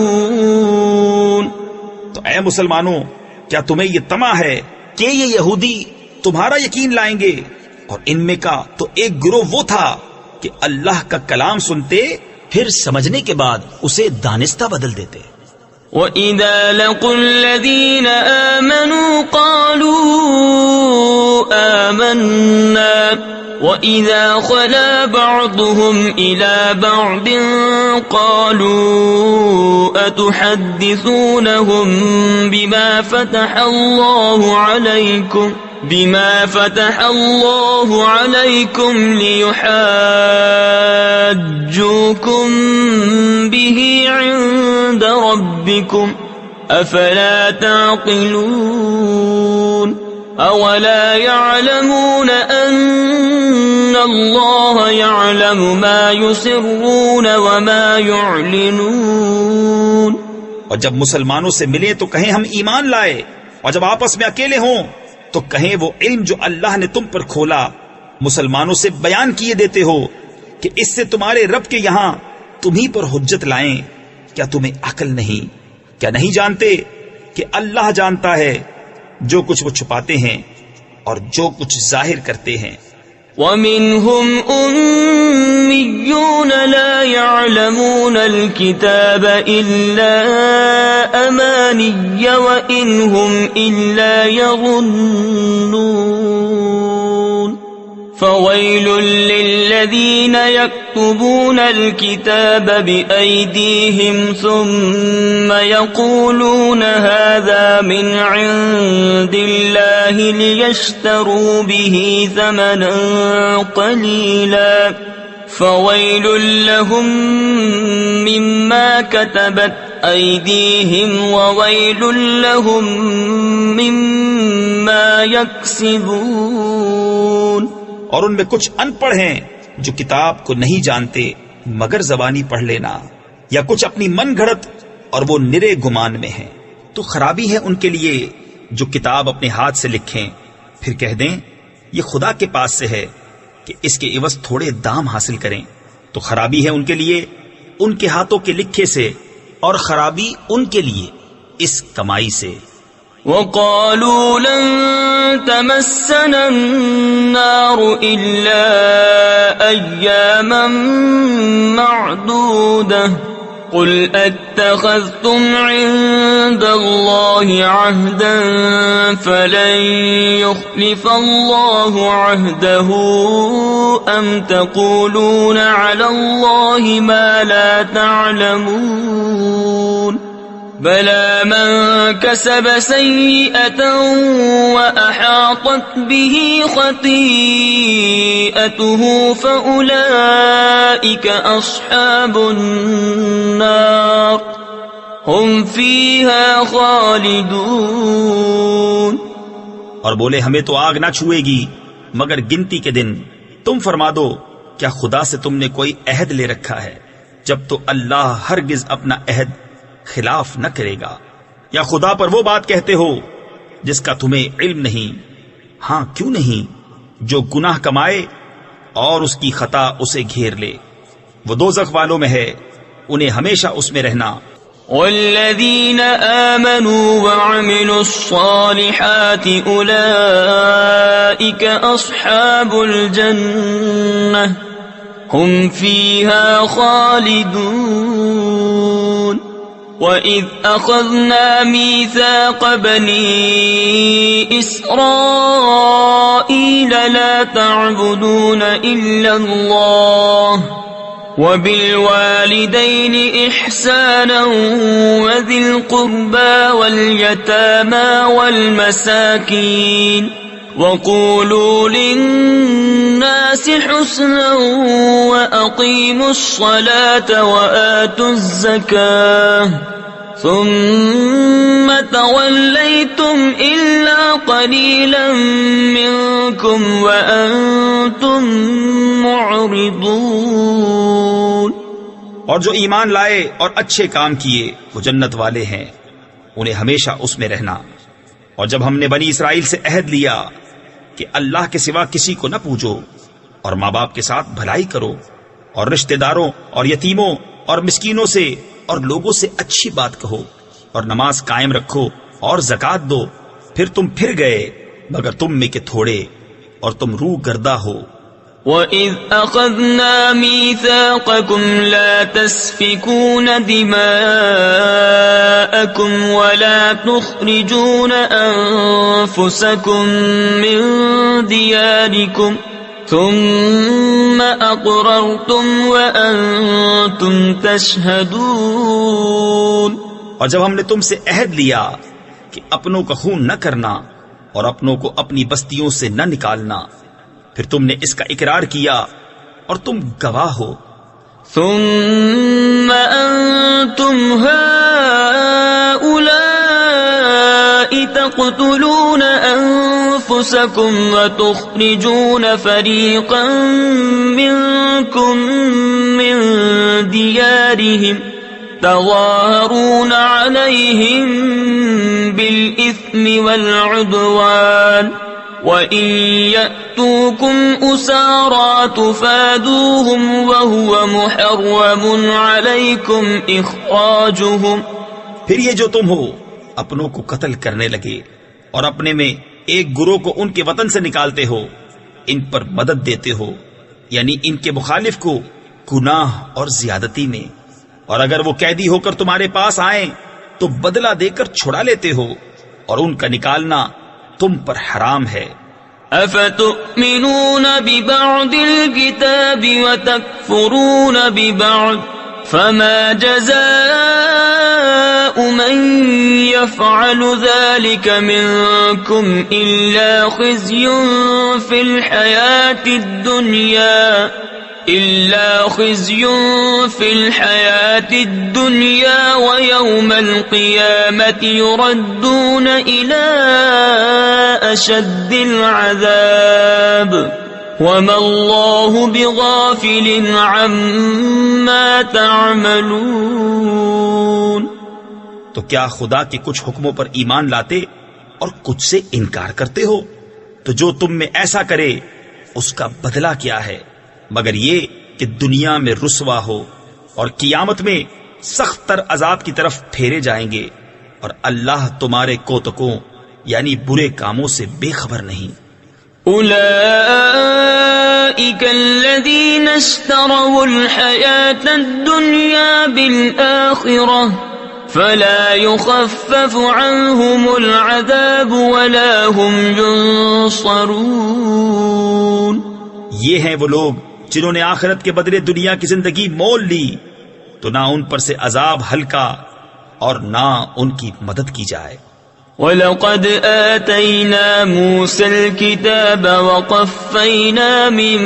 يعلمون. تو اے مسلمانوں کیا تمہیں یہ طمع ہے کہ یہ یہودی تمہارا یقین لائیں گے؟ اور ان میں کا تو ایک گروہ وہ تھا کہ اللہ کا کلام سنتے پھر سمجھنے کے بعد اسے دانستہ بدل دیتے. وَإِذَا لَقُوا الَّذِينَ آمَنُوا قَالُوا آمَنَّا وَإِذَا خَلَا بَعْضُهُمْ إِلَى بَعْضٍ قَالُوا أَتُحَدِّثُونَهُم بما فتح الله عليكم ليحاجوكم به عند ربكم أفلا تعقلون. أولا يعلمون أن الله يعلم ما يسرون وما يعلنون. اور جب مسلمانوں سے ملے تو کہیں ہم ایمان لائے، اور جب آپس میں اکیلے ہوں تو کہیں وہ علم جو اللہ نے تم پر کھولا مسلمانوں سے بیان کیے دیتے ہو کہ اس سے تمہارے رب کے یہاں تمہیں پر حجت لائیں. کیا تمہیں عقل نہیں؟ کیا نہیں جانتے کہ اللہ جانتا ہے جو کچھ وہ چھپاتے ہیں اور جو کچھ ظاہر کرتے ہیں. وَمِنْهُمْ أُمِّيُّونَ لَا يَعْلَمُونَ الْكِتَابَ إِلَّا أَمَانِيَّ وَإِنْ هُمْ إِلَّا يَظُنُّونَ فويل للذين يكتبون الكتاب بأيديهم ثم يقولون هذا من عند الله ليشتروا به ثمنا قليلا فويل لهم مما كتبت أيديهم وويل لهم مما يكسبون۔ اور ان میں کچھ ان پڑھ ہیں جو کتاب کو نہیں جانتے مگر زبانی پڑھ لینا، یا کچھ اپنی من گھڑت اور وہ نرے گمان میں ہیں، تو خرابی ہے ان کے لیے جو کتاب اپنے ہاتھ سے لکھیں پھر کہہ دیں یہ خدا کے پاس سے ہے کہ اس کے عوض تھوڑے دام حاصل کریں، تو خرابی ہے ان کے لیے ان کے ہاتھوں کے لکھے سے، اور خرابی ان کے لیے اس کمائی سے۔ وقالوا لن تمسنا النار إلا أياما معدودة قل اتخذتم عند الله عهدا فلن يخلف الله عهده أم تقولون على الله ما لا تعلمون بلى من كسب سيئة وأحاطت به خطيئته فأولئك أصحاب النار هم فيها خالدون۔ اور بولے ہمیں تو آگ نہ چھوئے گی مگر گنتی کے دن، تم فرما دو کیا خدا سے تم نے کوئی عہد لے رکھا ہے؟ جب تو اللہ ہرگز اپنا عہد خلاف نہ کرے گا، یا خدا پر وہ بات کہتے ہو جس کا تمہیں علم نہیں؟ ہاں کیوں نہیں، جو گناہ کمائے اور اس کی خطا اسے گھیر لے، وہ دوزخ والوں میں ہے، انہیں ہمیشہ اس میں رہنا۔ والذین آمنوا وعملوا الصالحات اولئک اصحاب الجنہ هم فيها خالدون۔ وَإِذْ أَخَذْنَا مِيثَاقَ بَنِي إِسْرَائِيلَ لَا تَعْبُدُونَ إِلَّا اللَّهَ وَبِالْوَالِدَيْنِ إِحْسَانًا وَذِي الْقُرْبَى وَالْيَتَامَى وَالْمَسَاكِينِ وَقُولُوا لِلنَّاسِ حُسْنًا وَأَقِيمُوا الصَّلَاةَ وَآتُوا الزَّكَاةَ ثُمَّ تَوَلَّيْتُمْ إِلَّا قَلِيلًا مِّنكُمْ وَأَنتُم مُّعْرِضُونَ۔ اور جو ایمان لائے اور اچھے کام کیے وہ جنت والے ہیں، انہیں ہمیشہ اس میں رہنا۔ اور جب ہم نے بنی اسرائیل سے عہد لیا کہ اللہ کے سوا کسی کو نہ پوجو، اور ماں باپ کے ساتھ بھلائی کرو، اور رشتہ داروں اور یتیموں اور مسکینوں سے اور لوگوں سے اچھی بات کہو، اور نماز قائم رکھو اور زکوٰۃ دو، پھر تم پھر گئے مگر تم میں کے تھوڑے، اور تم روح گردہ ہو۔ وَإِذْ أَخَذْنَا مِيثَاقَكُمْ لَا تَسْفِكُونَ دِمَاءَكُمْ وَلَا تُخْرِجُونَ أَنفُسَكُمْ مِنْ دِيَارِكُمْ ثُمَّ أَقْرَرْتُمْ وَأَنْتُمْ تَشْهَدُونَ۔ اور جب ہم نے تم سے عہد لیا کہ اپنوں کا خون نہ کرنا اور اپنوں کو اپنی بستیوں سے نہ نکالنا، پھر تم نے اس کا اقرار کیا اور تم گواہ ہو۔ ثم أنتم هؤلاء تقتلون أنفسكم وتخرجون فريقا منكم من ديارهم تظاهرون عليهم بالإثم والعدوان وَإِن يَأْتُوكُمْ أُسَارَىٰ تُفَادُوهُمْ وَهُوَ مُحَرَّمٌ عَلَيْكُمْ إِخْرَاجُهُمْ۔ پھر یہ جو تم ہو اپنوں کو قتل کرنے لگے اور اپنے میں ایک گروہ کو ان کے وطن سے نکالتے ہو، ان پر مدد دیتے ہو، یعنی ان کے مخالف کو گناہ اور زیادتی میں، اور اگر وہ قیدی ہو کر تمہارے پاس آئیں تو بدلہ دے کر چھڑا لیتے ہو، اور ان کا نکالنا تم پر حرام ہے، أفتؤمنون ببعض الكتاب وتكفرون ببعض فما جزاء من يفعل ذلك منكم إلا خزي في الحياة الدنيا ويوم القيامة يردون إلى أشد العذاب وما الله بغافل عما تعملون۔ تو کیا خدا کے کچھ حکموں پر ایمان لاتے اور کچھ سے انکار کرتے ہو؟ تو جو تم میں ایسا کرے اس کا بدلہ کیا ہے مگر یہ کہ دنیا میں رسوا ہو اور قیامت میں سخت تر عذاب کی طرف پھیرے جائیں گے، اور اللہ تمہارے کوتکوں یعنی برے کاموں سے بے خبر نہیں۔ أولئك الذين اشتروا الحياة الدنيا بالآخرة فلا يخفف عنهم العذاب ولا هم ينصرون۔ یہ ہیں وہ لوگ جنہوں نے آخرت کے بدلے دنیا کی زندگی مول لی، تو نہ ان پر سے عذاب ہلکا اور نہ ان کی مدد کی جائے۔ وَلَقَدْ آتَيْنَا مُوسَى الْكِتَابَ وَقَفَّيْنَا مِن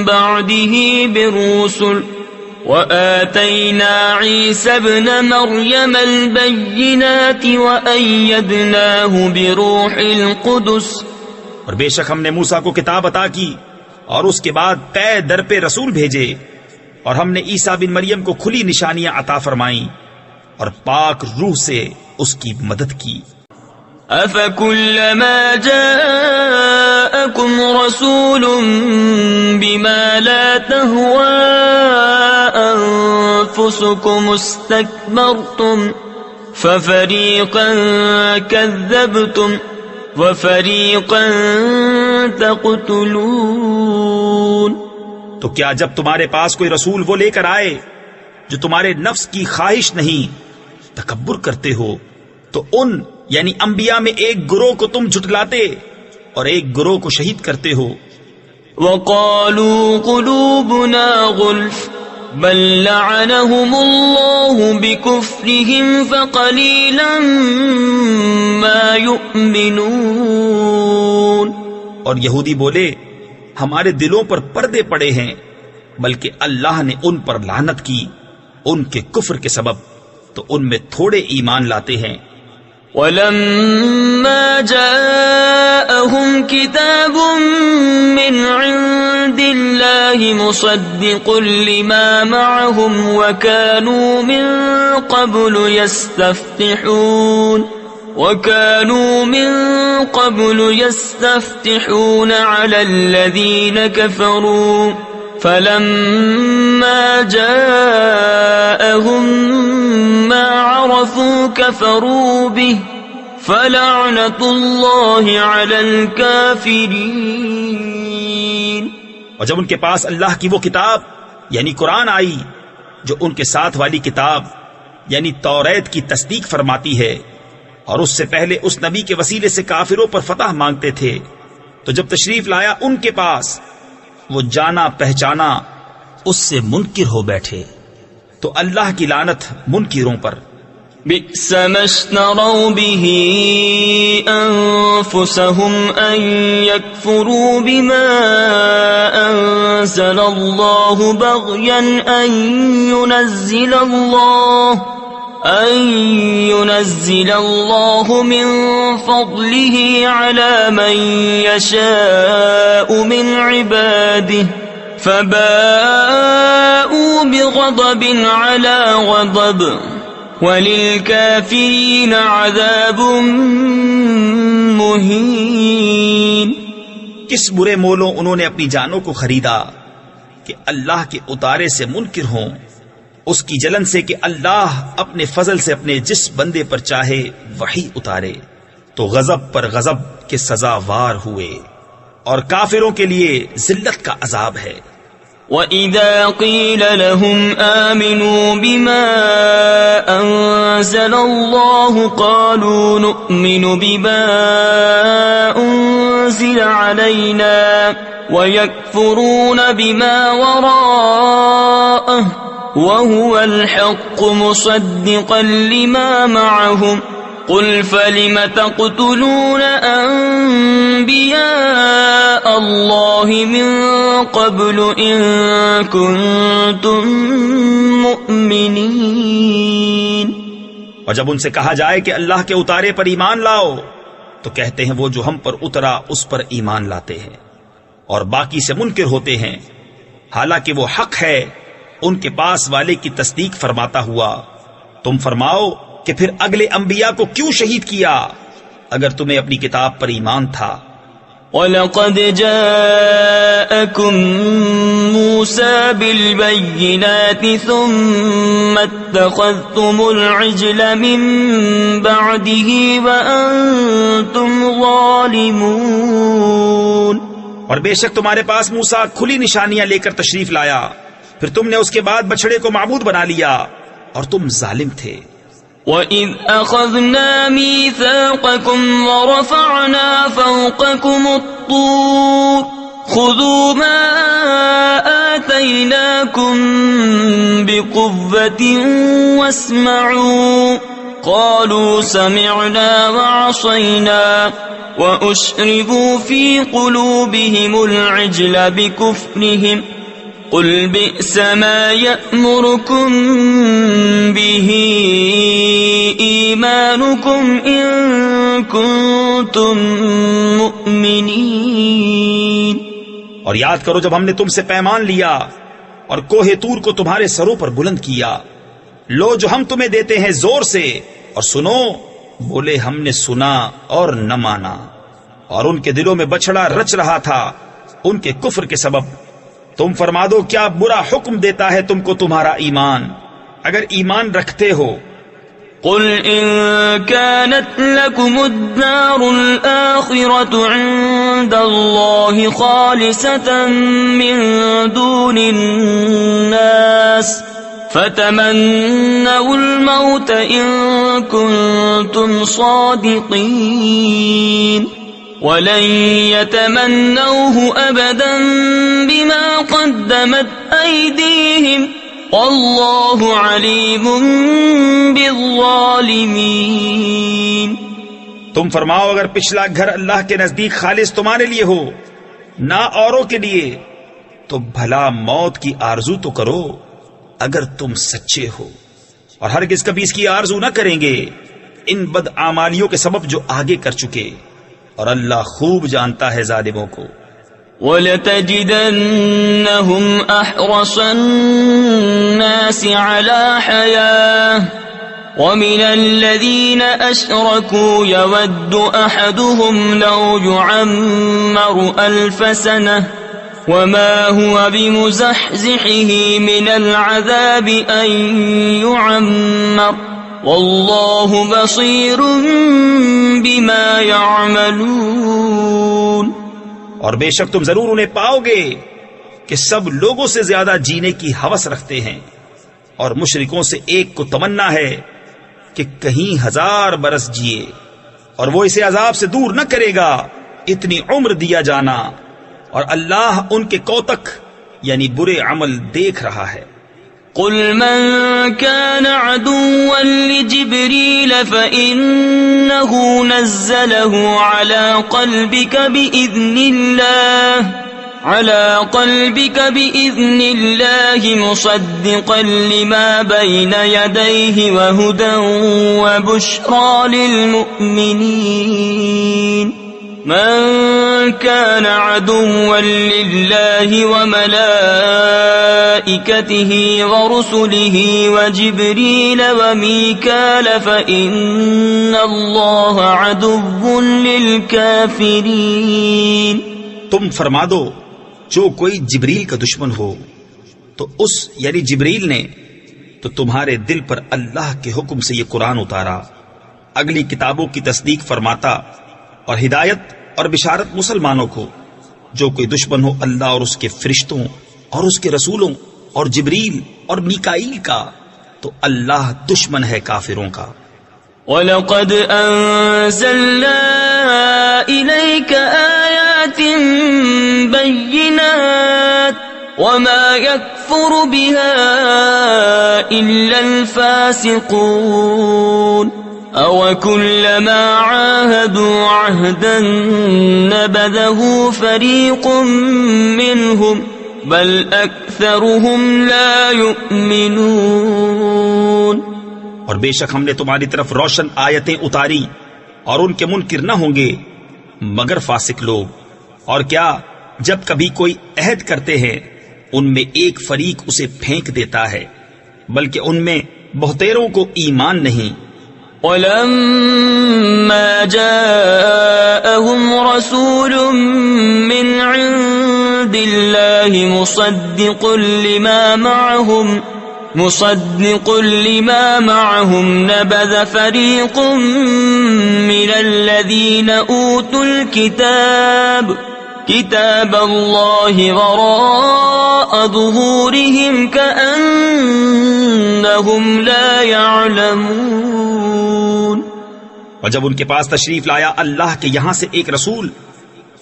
بَعْدِهِ بِالرُّسُلِ وَآتَيْنَا عِيسَى ابْنَ مَرْيَمَ الْبَيِّنَاتِ وَأَيَّدْنَاهُ بِرُوحِ الْقُدُسِ۔ اور بے شک ہم نے موسیٰ کو کتاب عطا کی اور اس کے بعد پے در پہ رسول بھیجے، اور ہم نے عیسیٰ بن مریم کو کھلی نشانیاں عطا فرمائیں اور پاک روح سے اس کی مدد کی۔ أَفَكُلَّمَا جَاءَكُمْ رَسُولٌ بِمَا لَا تَهْوَىٰ أَنفُسُكُمُ اسْتَكْبَرْتُمْ فَفَرِيقًا كَذَّبْتُمْ وَفَرِيقًا تَقْتُلُونَ۔ تو کیا جب تمہارے پاس کوئی رسول وہ لے کر آئے جو تمہارے نفس کی خواہش نہیں تکبر کرتے ہو، تو ان یعنی انبیاء میں ایک گروہ کو تم جھٹلاتے اور ایک گروہ کو شہید کرتے ہو۔ وَقَالُوا قُلُوبُنَا غُلْفٌ بَل لَّعَنَهُمُ اللَّهُ بِكُفْرِهِمْ فَقَلِيلًا مَّا يُؤْمِنُونَ۔ اور یہودی بولے ہمارے دلوں پر پردے پڑے ہیں، بلکہ اللہ نے ان پر لعنت کی ان کے کفر کے سبب، تو ان میں تھوڑے ایمان لاتے ہیں۔ وَلَمَّا جَاءَهُمْ كِتَابٌ مِّنْ عِندِ اللَّهِ مُصَدِّقٌ لِّمَا مَعَهُمْ وَكَانُوا مِن قَبْلُ يَسْتَفْتِحُونَ عَلَى الَّذِينَ كَفَرُوا فَلَمَّا جَاءَهُم مَّا عَرَفُوا كَفَرُوا بِهِ فَلَعْنَةُ اللَّهِ عَلَى الْكَافِرِينَ۔ اور جب ان کے پاس اللہ کی وہ کتاب یعنی قرآن آئی جو ان کے ساتھ والی کتاب یعنی توریت کی تصدیق فرماتی ہے، اور اس سے پہلے اس نبی کے وسیلے سے کافروں پر فتح مانگتے تھے، تو جب تشریف لایا ان کے پاس وہ جانا پہچانا اس سے منکر ہو بیٹھے، تو اللہ کی لعنت منکروں پر۔ بئس ما اشتروا به أنفسهم أن يكفروا بما أنزل الله بغيا أن ينزل الله من فضله على من يشاء من عباده فباءوا بغضب على غضب وَلِلْكَافِرِينَ عَذَابٌ مُّهِينٌ۔ کس برے مولوں انہوں نے اپنی جانوں کو خریدا کہ اللہ کے اتارے سے منکر ہوں، اس کی جلن سے کہ اللہ اپنے فضل سے اپنے جس بندے پر چاہے وحی اتارے، تو غضب پر غضب کے سزاوار ہوئے، اور کافروں کے لیے ذلت کا عذاب ہے۔ وَإِذَا قِيلَ لَهُمْ آمِنُوا بِمَا أَنزَلَ اللَّهُ قَالُوا نُؤْمِنُ بِمَا أُنزِلَ عَلَيْنَا وَيَكْفُرُونَ بِمَا وَرَاءَهُ وَهُوَ الْحَقُّ مُصَدِّقًا لِمَا مَعَهُمْ قُلْ فَلِمَ تَقْتُلُونَ أَنبِيَاءَ اللَّهِ مِن قَبْلُ إِن كُنتُم مُّؤْمِنِينَ۔ اور جب ان سے کہا جائے کہ اللہ کے اتارے پر ایمان لاؤ تو کہتے ہیں وہ جو ہم پر اترا اس پر ایمان لاتے ہیں، اور باقی سے منکر ہوتے ہیں، حالانکہ وہ حق ہے ان کے پاس والے کی تصدیق فرماتا ہوا۔ تم فرماؤ کہ پھر اگلے انبیاء کو کیوں شہید کیا اگر تمہیں اپنی کتاب پر ایمان تھا؟ وَلَقَدْ جَاءَكُم مُوسَى بِالْبَيِّنَاتِ ثُمَّ اتَّخَذْتُمُ الْعِجْلَ مِن بَعْدِهِ وَأَنتُمْ ظَالِمُونَ۔ اور بے شک تمہارے پاس موسیٰ کھلی نشانیاں لے کر تشریف لایا، پھر تم نے اس کے بعد بچڑے کو معبود بنا لیا اور تم ظالم تھے۔ وَإِذْ أَخَذْنَا مِيثَاقَكُمْ وَرَفَعْنَا فَوْقَكُمُ الطُّورَ خُذُوا مَا آتَيْنَاكُمْ بِقُوَّةٍ وَاسْمَعُوا قَالُوا سَمِعْنَا وَعَصَيْنَا وَأُشْرِبُوا فِي قُلُوبِهِمُ الْعِجْلَ بِكُفْرِهِمْ قُلْ بِئْسَ مَا يَأْمُرُكُمْ بِهِ إِيمَانُكُمْ إِن كُنتُم مُّؤْمِنِينَ۔ اور یاد کرو جب ہم نے تم سے پیمان لیا اور کوہ طور کو تمہارے سروں پر بلند کیا، لو جو ہم تمہیں دیتے ہیں زور سے اور سنو، بولے ہم نے سنا اور نہ مانا، اور ان کے دلوں میں بچڑا رچ رہا تھا ان کے کفر کے سبب۔ تم فرما دو کیا برا حکم دیتا ہے تم کو تمہارا ایمان اگر ایمان رکھتے ہو؟ قل إن كانت لكم الدار الآخرة عند الله خالصة من دون الناس فتمنوا الموت إن كنتم صادقين ولن يتمنوه أبدا بما قدمت أيديهم واللہ علیم بالظالمین۔ تم فرماؤ اگر پچھلا گھر اللہ کے نزدیک خالص تمہارے لیے ہو نہ اوروں کے لیے تو بھلا موت کی آرزو تو کرو اگر تم سچے ہو، اور ہرگز کبھی اس کی آرزو نہ کریں گے ان بدعمالیوں کے سبب جو آگے کر چکے، اور اللہ خوب جانتا ہے ظالموں کو۔ وَلَتَجِدَنَّهُمْ أَحْرَصَ النَّاسِ عَلَى حَيَاةٍ وَمِنَ الَّذِينَ أَشْرَكُوا يَوَدُّ أَحَدُهُمْ لَوْ يُعَمَّرُ أَلْفَ سَنَةٍ وَمَا هُوَ بِمُزَحْزِحِهِ مِنَ الْعَذَابِ أَن يُعَمَّرَ وَاللَّهُ بَصِيرٌ بِمَا يَعْمَلُونَ۔ اور بے شک تم ضرور انہیں پاؤ گے کہ سب لوگوں سے زیادہ جینے کی ہوس رکھتے ہیں، اور مشرکوں سے ایک کو تمنا ہے کہ کہیں 1000 برس جیے، اور وہ اسے عذاب سے دور نہ کرے گا اتنی عمر دیا جانا، اور اللہ ان کے کوتک یعنی برے عمل دیکھ رہا ہے۔ قل من كان عدوا لجبريل فإنه نزله على قلبك بإذن الله مصدقا لما بين يديه وهدى وبشرى للمؤمنين من كان عدوا لله وملائكته ورسله وجبريل وميكال فإن الله عدو للكافرين۔ تم فرما دو جو کوئی جبریل کا دشمن ہو تو اس یعنی جبریل نے تو تمہارے دل پر اللہ کے حکم سے یہ قرآن اتارا، اگلی کتابوں کی تصدیق فرماتا اور ہدایت اور بشارت مسلمانوں کو۔ جو کوئی دشمن ہو اللہ اور اس کے فرشتوں اور اس کے رسولوں اور جبریل اور میکائیل کا، تو اللہ دشمن ہے کافروں کا۔ وَلَقَدْ أَنزَلْنَا إِلَيْكَ آيَاتٍ بَيِّنَاتٍ وَمَا يَكْفُرُ بِهَا إِلَّا الْفَاسِقُونَ أَوَكُلَّمَا عَاهَدُوا عَهْدًا نَبَذَهُ فَرِيقٌ مِّنْهُمْ بَلْ أَكْثَرُهُمْ لَا يُؤْمِنُونَ۔ اور بے شک ہم نے تمہاری طرف روشن آیتیں اتاری اور ان کے منکر نہ ہوں گے مگر فاسق لوگ۔ اور کیا جب کبھی کوئی عہد کرتے ہیں ان میں ایک فریق اسے پھینک دیتا ہے، بلکہ ان میں بہتیروں کو ایمان نہیں۔ وَلَمَّا جَاءَهُمْ رَسُولٌ مِّنْ عِندِ اللَّهِ مُصَدِّقٌ لِمَا مَعَهُمْ نَبَذَ فَرِيقٌ مِّنَ الَّذِينَ أُوتُوا الْكِتَابَ كِتَابَ اللَّهِ وَرَاءَ ظُهُورِهِمْ كَأَنَّهُمْ لَا يَعْلَمُونَ۔ اور جب ان کے پاس تشریف لایا اللہ کے یہاں سے ایک رسول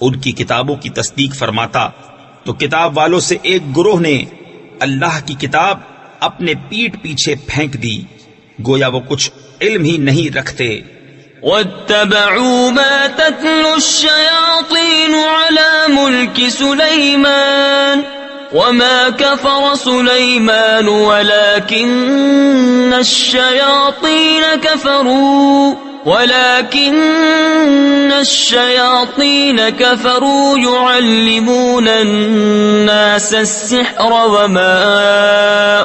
ان کی کتابوں کی تصدیق فرماتا، تو کتاب والوں سے ایک گروہ نے اللہ کی کتاب اپنے پیٹھ پیچھے پھینک دی، گویا وہ کچھ علم ہی نہیں رکھتے۔ وَاتَّبَعُوا مَا تَتْلُو الشَّيَاطِينُ عَلَى مُلْكِ سُلَيْمَانَ وَمَا كَفَرَ سُلَيْمَانُ وَلَكِنَّ الشَّيَاطِينَ كَفَرُوا يُعَلِّمُونَ النَّاسَ السِّحْرَ وَمَا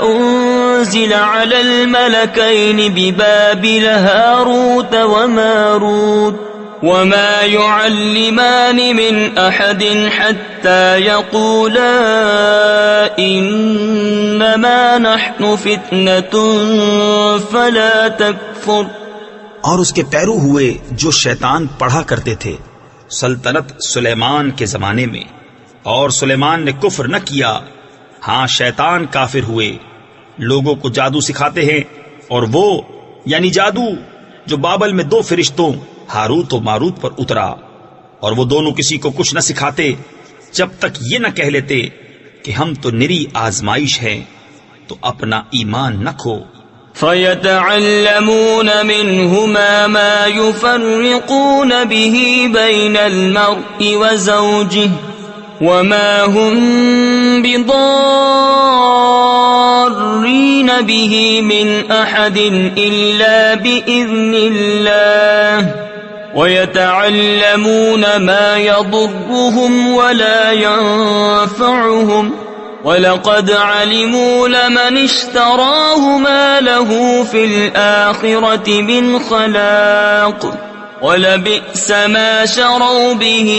أُنزِلَ عَلَى الْمَلَكَيْنِ بِبَابِلَ هَارُوتَ وَمَارُوتَ وَمَا يُعَلِّمَانِ مِنْ أَحَدٍ حَتَّى يَقُولَا إِنَّمَا نَحْنُ فِتْنَةٌ فَلَا تَكْفُرْ۔ اور اس کے پیرو ہوئے جو شیطان پڑھا کرتے تھے سلطنت سلیمان کے زمانے میں، اور سلیمان نے کفر نہ کیا، ہاں شیطان کافر ہوئے، لوگوں کو جادو سکھاتے ہیں، اور وہ یعنی جادو جو بابل میں 2 فرشتوں ہاروت و ماروت پر اترا، اور وہ دونوں کسی کو کچھ نہ سکھاتے جب تک یہ نہ کہہ لیتے کہ ہم تو نری آزمائش ہیں، تو اپنا ایمان نہ کھو۔ فَيَتَعَلَّمُونَ مِنْهُمَا مَا يُفَرِّقُونَ بِهِ بَيْنَ الْمَرْءِ وَزَوْجِهِ وَمَا هُمْ بِضَارِّينَ بِهِ مِنْ أَحَدٍ إِلَّا بِإِذْنِ اللَّهِ وَيَتَعَلَّمُونَ مَا يَضُرُّهُمْ وَلَا يَنفَعُهُمْ وَلَقَدْ عَلِمُوا لَمَنِ اشْتَرَاهُ مَا لَهُ فِي الْآخِرَةِ مِنْ خَلَاقٍ وَلَبِئْسَ مَا شَرَوْا بِهِ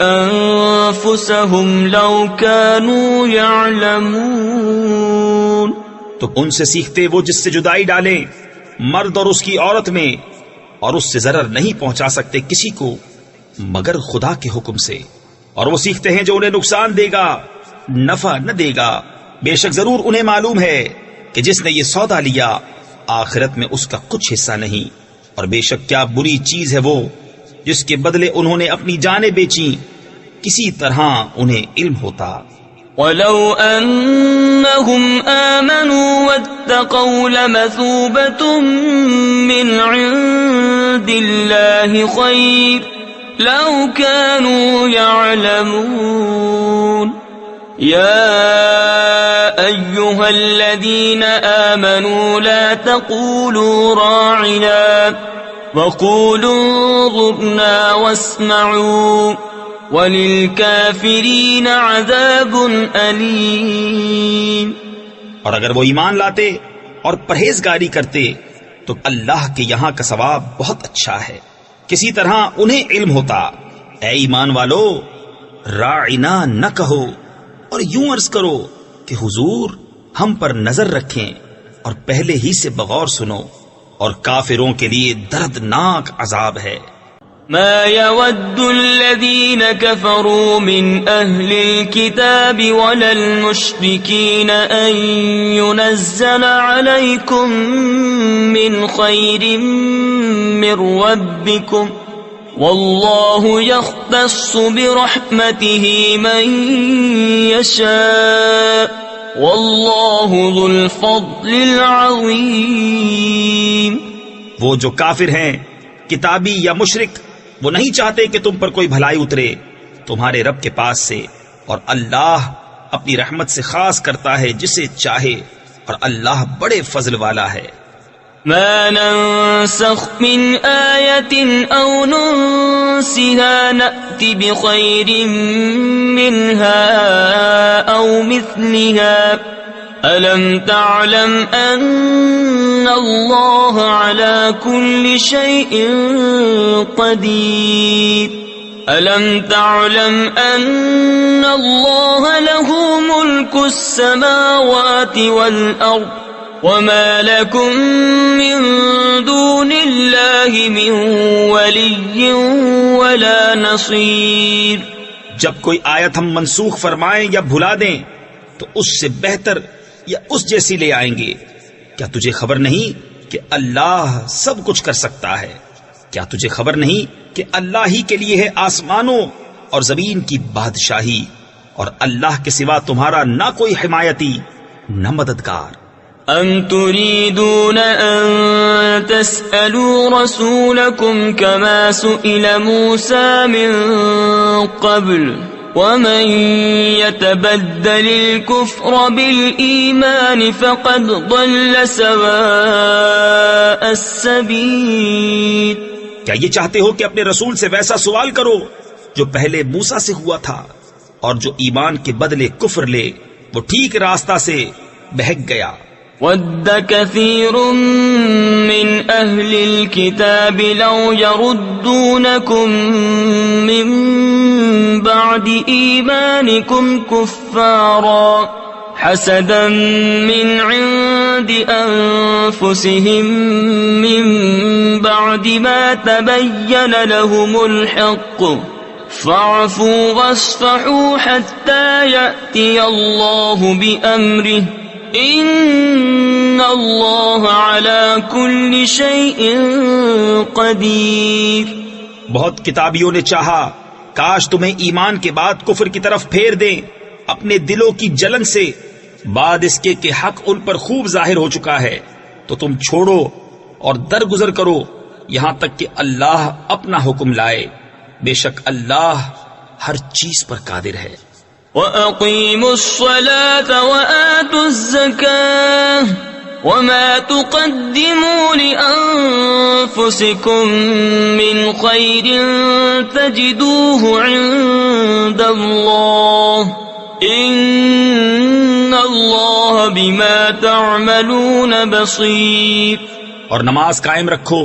أَنفُسَهُمْ لَوْ كَانُوا يَعْلَمُونَ۔ تو ان سے سیکھتے وہ جس سے جدائی ڈالیں مرد اور اس کی عورت میں، اور اس سے ضرر نہیں پہنچا سکتے کسی کو مگر خدا کے حکم سے، اور وہ سیکھتے ہیں جو انہیں نقصان دے گا نفع نہ دے گا۔ بے شک ضرور انہیں معلوم ہے کہ جس نے یہ سودا لیا آخرت میں اس کا کچھ حصہ نہیں، اور بے شک کیا بری چیز ہے وہ جس کے بدلے انہوں نے اپنی جانیں بیچیں، کسی طرح انہیں علم ہوتا۔ وَلَوْ أَنَّهُمْ آمَنُوا وَاتَّقَوْا لَمَثُوبَةٌ مِّنْ عِندِ اللَّهِ خَيْرٌ لَوْ كَانُوا يَعْلَمُونَ۔ يَا أَيُّهَا الَّذِينَ آمَنُوا لَا تَقُولُوا رَاعِنَا وَقُولُوا انظُرْنَا وَاسْمَعُوا وَلِلْكَافِرِينَ عَذَابٌ أَلِيمٌ۔ اور اگر وہ ایمان لاتے اور پرہیزگاری کرتے تو اللہ کے یہاں کا ثواب بہت اچھا ہے، کسی طرح انہیں علم ہوتا۔ اے ایمان والو، راعنا نہ کہو، اور یوں عرض کرو کہ حضور ہم پر نظر رکھیں، اور پہلے ہی سے بغور سنو، اور کافروں کے لیے دردناک عذاب ہے۔ ما يود الذين كفروا من أهل الكتاب ولا المشركين أن ينزل عليكم من خير من ربكم والله يختص برحمته من يشاء والله ذو الفضل العظيم. وہ جو کافر ہیں کتابی یا مشرک وہ نہیں چاہتے کہ تم پر کوئی بھلائی اترے تمہارے رب کے پاس سے، اور اللہ اپنی رحمت سے خاص کرتا ہے جسے چاہے، اور اللہ بڑے فضل والا ہے. ما ننسخ من آية أو ننسها نأت بخير منها أو مثلها ألم تعلم أن الله على كل شيء قدير ألم تعلم أن الله له ملك السماوات والأرض وما لكم من دون الله من ولي ولا نصير. جب کوئی آیت ہم منسوخ فرمائیں یا بھلا دیں تو اس سے بہتر یا اس جیسی لے آئیں گے. کیا تجھے خبر نہیں کہ اللہ سب کچھ کر سکتا ہے؟ کیا تجھے خبر نہیں کہ اللہ ہی کے لیے ہے آسمانوں اور زمین کی بادشاہی، اور اللہ کے سوا تمہارا نہ کوئی حمایتی نہ مددگار. ام تريدون ان تسألوا رسولكم كما سئل موسى من قبل ومن يتبدل الكفر بالإيمان فقد ضل سواء السبيل. کیا یہ چاہتے ہو کہ اپنے رسول سے ویسا سوال کرو جو پہلے موسیٰ سے ہوا تھا، اور جو ایمان کے بدلے کفر لے وہ ٹھیک راستہ سے بہک گیا. ود كثير من أهل الكتاب لو يردونكم من بعد إيمانكم كفارا حسدا من عند أنفسهم من بعد ما تبين لهم الحق فاعفوا واصفحوا حتى يأتي الله بأمره ان اللہ علی کل شیء قدیر. بہت کتابیوں نے چاہا کاش تمہیں ایمان کے بعد کفر کی طرف پھیر دیں اپنے دلوں کی جلن سے، بعد اس کے کہ حق ان پر خوب ظاہر ہو چکا ہے، تو تم چھوڑو اور درگزر کرو یہاں تک کہ اللہ اپنا حکم لائے. بے شک اللہ ہر چیز پر قادر ہے. وَأَقِيمُوا الصَّلَاةَ وَآتُوا الزَّكَاةَ وَمَا تُقَدِّمُوا لِأَنفُسِكُم مِّنْ خَيْرٍ تَجِدُوهُ عِندَ اللَّهِ إِنَّ اللَّهَ بِمَا تَعْمَلُونَ بَصِيرٌ. اور نماز قائم رکھو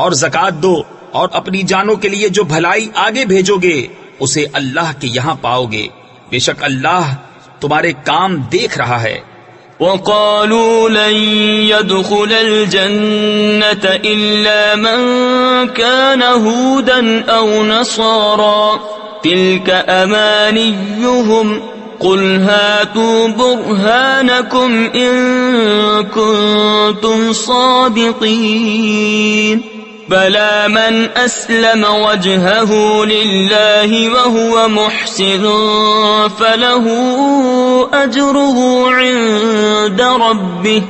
اور زکوٰۃ دو، اور اپنی جانوں کے لیے جو بھلائی آگے بھیجو گے اسے اللہ کے یہاں پاؤ گے. بے شک اللہ تمہارے کام دیکھ رہا ہے. وَقَالُوا لَن يَدْخُلَ الْجَنَّةَ إِلَّا مَن كَانَ هُودًا أَوْ نَصَارَىٰ تِلْكَ أَمَانِيُّهُمْ قُلْ هَاتُوا بُرْهَانَكُمْ إِن كُنتُمْ صَادِقِينَ. بلى من أسلم وجهه لله وهو محسن فله أجره عند ربه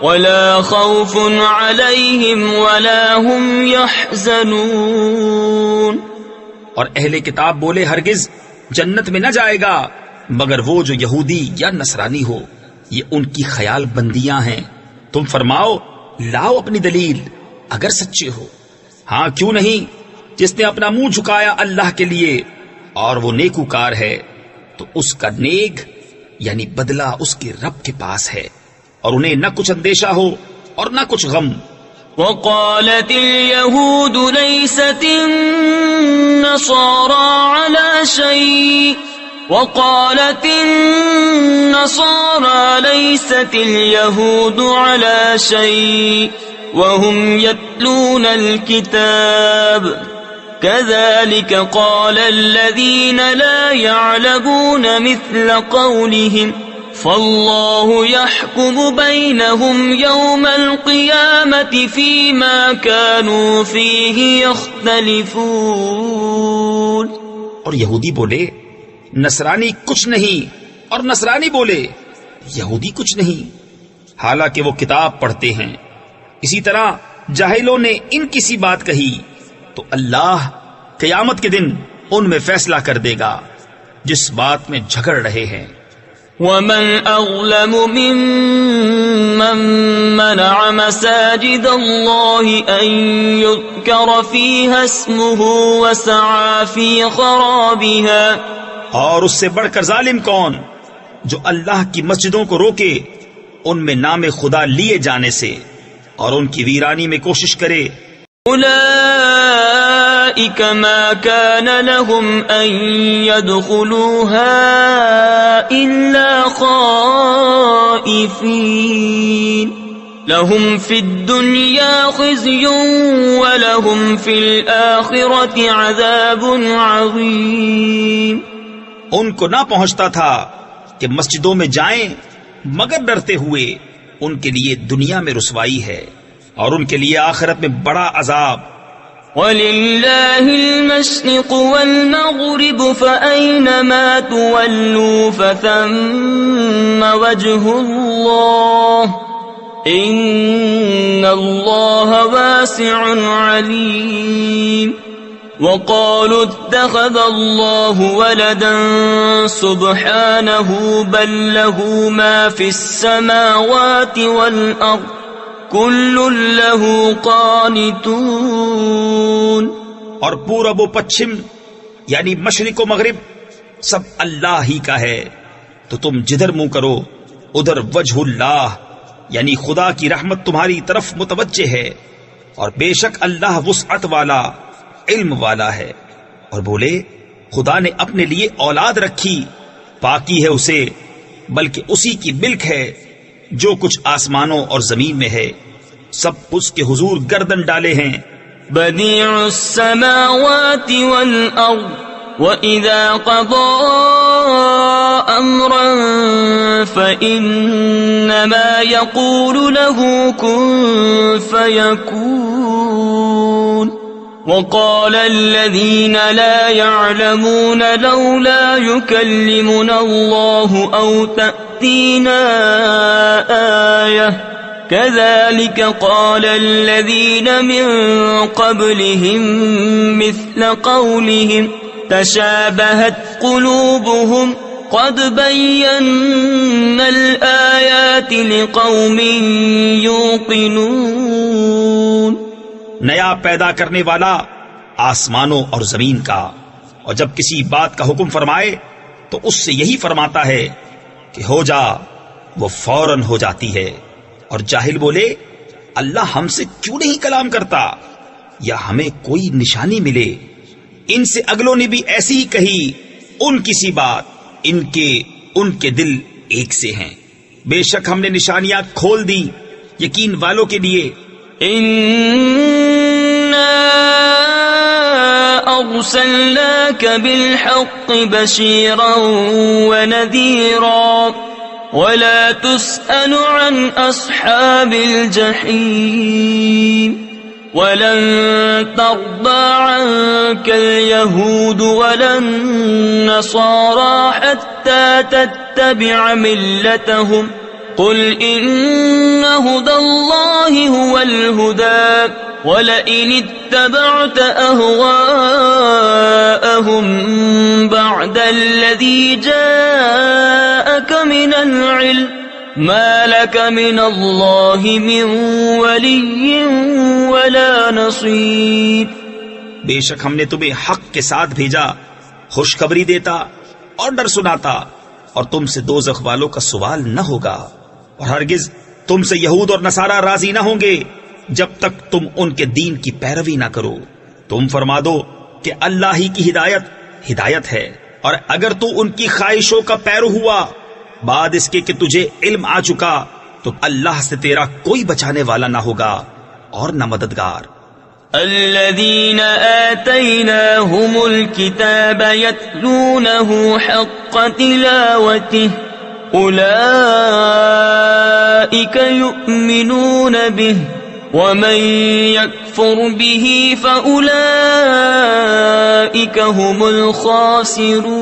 ولا خوف عليهم ولا هم يحزنون. اور اہل کتاب بولے ہرگز جنت میں نہ جائے گا مگر وہ جو یہودی یا نصرانی ہو، یہ ان کی خیال بندیاں ہیں. تم فرماؤ لاؤ اپنی دلیل اگر سچے ہو. ہاں کیوں نہیں، جس نے اپنا منہ جھکایا اللہ کے لیے اور وہ نیکوکار ہے تو اس کا نیک یعنی بدلہ اس کے رب کے پاس ہے، اور انہیں نہ کچھ اندیشہ ہو اور نہ کچھ غم. وقالت اليهود ليست النصارى على شيء وقالت النصارى ليست اليهود على شيء وهم يتلون الكتاب كذلك قال الذين لا يعلمون مثل قولهم فالله يحكم بينهم يوم القيامة فيما كانوا فيه يختلفون. اور یہودی بولے نصرانی کچھ نہیں، اور نصرانی بولے یہودی کچھ نہیں، حالانکہ وہ کتاب پڑھتے ہیں. اسی طرح جاہلوں نے ان کسی بات کہی تو اللہ قیامت کے دن ان میں فیصلہ کر دے گا جس بات میں جھگڑ رہے ہیں. ومن أظلم ممن منع مساجد الله أن يذكر فيها اسمه وسعى في خرابها. اور اس سے بڑھ کر ظالم کون جو اللہ کی مسجدوں کو روکے ان میں نام خدا لیے جانے سے اور ان کی ویرانی میں کوشش کرے. أولئك ما كان لهم أن يدخلوها إلا خائفين لهم في الدنيا خزي ولهم في الآخرة عذاب عظيم. ان کو نہ پہنچتا تھا کہ مسجدوں میں جائیں مگر ڈرتے ہوئے، ان کے لیے دنیا میں رسوائی ہے اور ان کے لیے آخرت میں بڑا عذاب. وَلِلَّهِ الْمَشْرِقُ وَالْمَغْرِبُ فَأَيْنَمَا تُوَلُّوا فَثَمَّ وَجْهُ اللَّهِ إِنَّ اللَّهَ وَاسِعٌ عَلِيمٌ. وَقَالُوا اتَّخَذَ اللَّهُ وَلَدًا سُبْحَانَهُ بَل لَّهُ مَا فِي السَّمَاوَاتِ وَالْأَرْضِ كُلٌّ لَّهُ قَانِتُونَ. اور پورب و پچھم یعنی مشرق و مغرب سب اللہ ہی کا ہے، تو تم جدھر منہ کرو ادھر وجہ اللہ یعنی خدا کی رحمت تمہاری طرف متوجہ ہے، اور بے شک اللہ وسعت والا علم والا ہے. اور بولے خدا نے اپنے لیے اولاد رکھی، پاکی ہے اسے، بلکہ اسی کی ملک ہے جو کچھ آسمانوں اور زمین میں ہے، سب اس کے حضور گردن ڈالے ہیں. بدیع السماوات والارض وَإِذَا قَضَى أَمْرًا فَإِنَّمَا يَقُولُ لَهُ كُن فَيَكُونُ. وَقَالَ الَّذِينَ لَا يَعْلَمُونَ لَوْلَا يُكَلِّمُنَا اللَّهُ أَوْ تَأْتِينَا آيَةٌ كَذَلِكَ قَالَ الَّذِينَ مِن قَبْلِهِم مِّثْلَ قَوْلِهِمْ تشابهت قلوبهم قد بينا الآيات لقوم يوقنون. نیا پیدا کرنے والا آسمانوں اور زمین کا، اور جب کسی بات کا حکم فرمائے تو اس سے یہی فرماتا ہے کہ ہو جا، وہ فوراً ہو جاتی ہے. اور جاہل بولے اللہ ہم سے کیوں نہیں کلام کرتا یا ہمیں کوئی نشانی ملے. ان سے اگلوں نے بھی ایسی ہی کہی ان کسی بات، ان کے دل ایک سے ہیں. بے شک ہم نے نشانیاں کھول دی یقین والوں کے لیے. اِنَّا أَرْسَلْنَاكَ بِالْحَقِّ بَشِيرًا وَنَذِيرًا وَلَا تُسْأَلُ عَنْ أَصْحَابِ الْجَحِيمِ. وَلَن تَرْضَىٰ عَنكَ الْيَهُودُ وَلَا النَّصَارَىٰ حَتَّىٰ تَتَّبِعَ مِلَّتَهُمْ قُلْ إِنَّ هُدَى اللَّهِ هُوَ الْهُدَىٰ وَلَئِنِ اتَّبَعْتَ أَهْوَاءَهُم بَعْدَ الَّذِي جَاءَكَ مِنَ الْعِلْمِ ما لك من اللہ من ولی ولا نصیر. بے شک ہم نے تمہیں حق کے ساتھ بھیجا، خوشخبری دیتا اور ڈر سناتا، اور تم سے دوزخ والوں کا سوال نہ ہوگا، اور ہرگز تم سے یہود اور نصارہ راضی نہ ہوں گے جب تک تم ان کے دین کی پیروی نہ کرو. تم فرما دو کہ اللہ ہی کی ہدایت ہے، اور اگر تو ان کی خواہشوں کا پیرو ہوا بعد اس کے کہ تجھے علم آ چکا تو اللہ سے تیرا کوئی بچانے والا نہ ہوگا اور نہ مددگار. الذين آتيناهم الكتاب يتلونه حق تلاوته أولئك يؤمنون به ومن يكفر به فأولئك هم الخاسرون.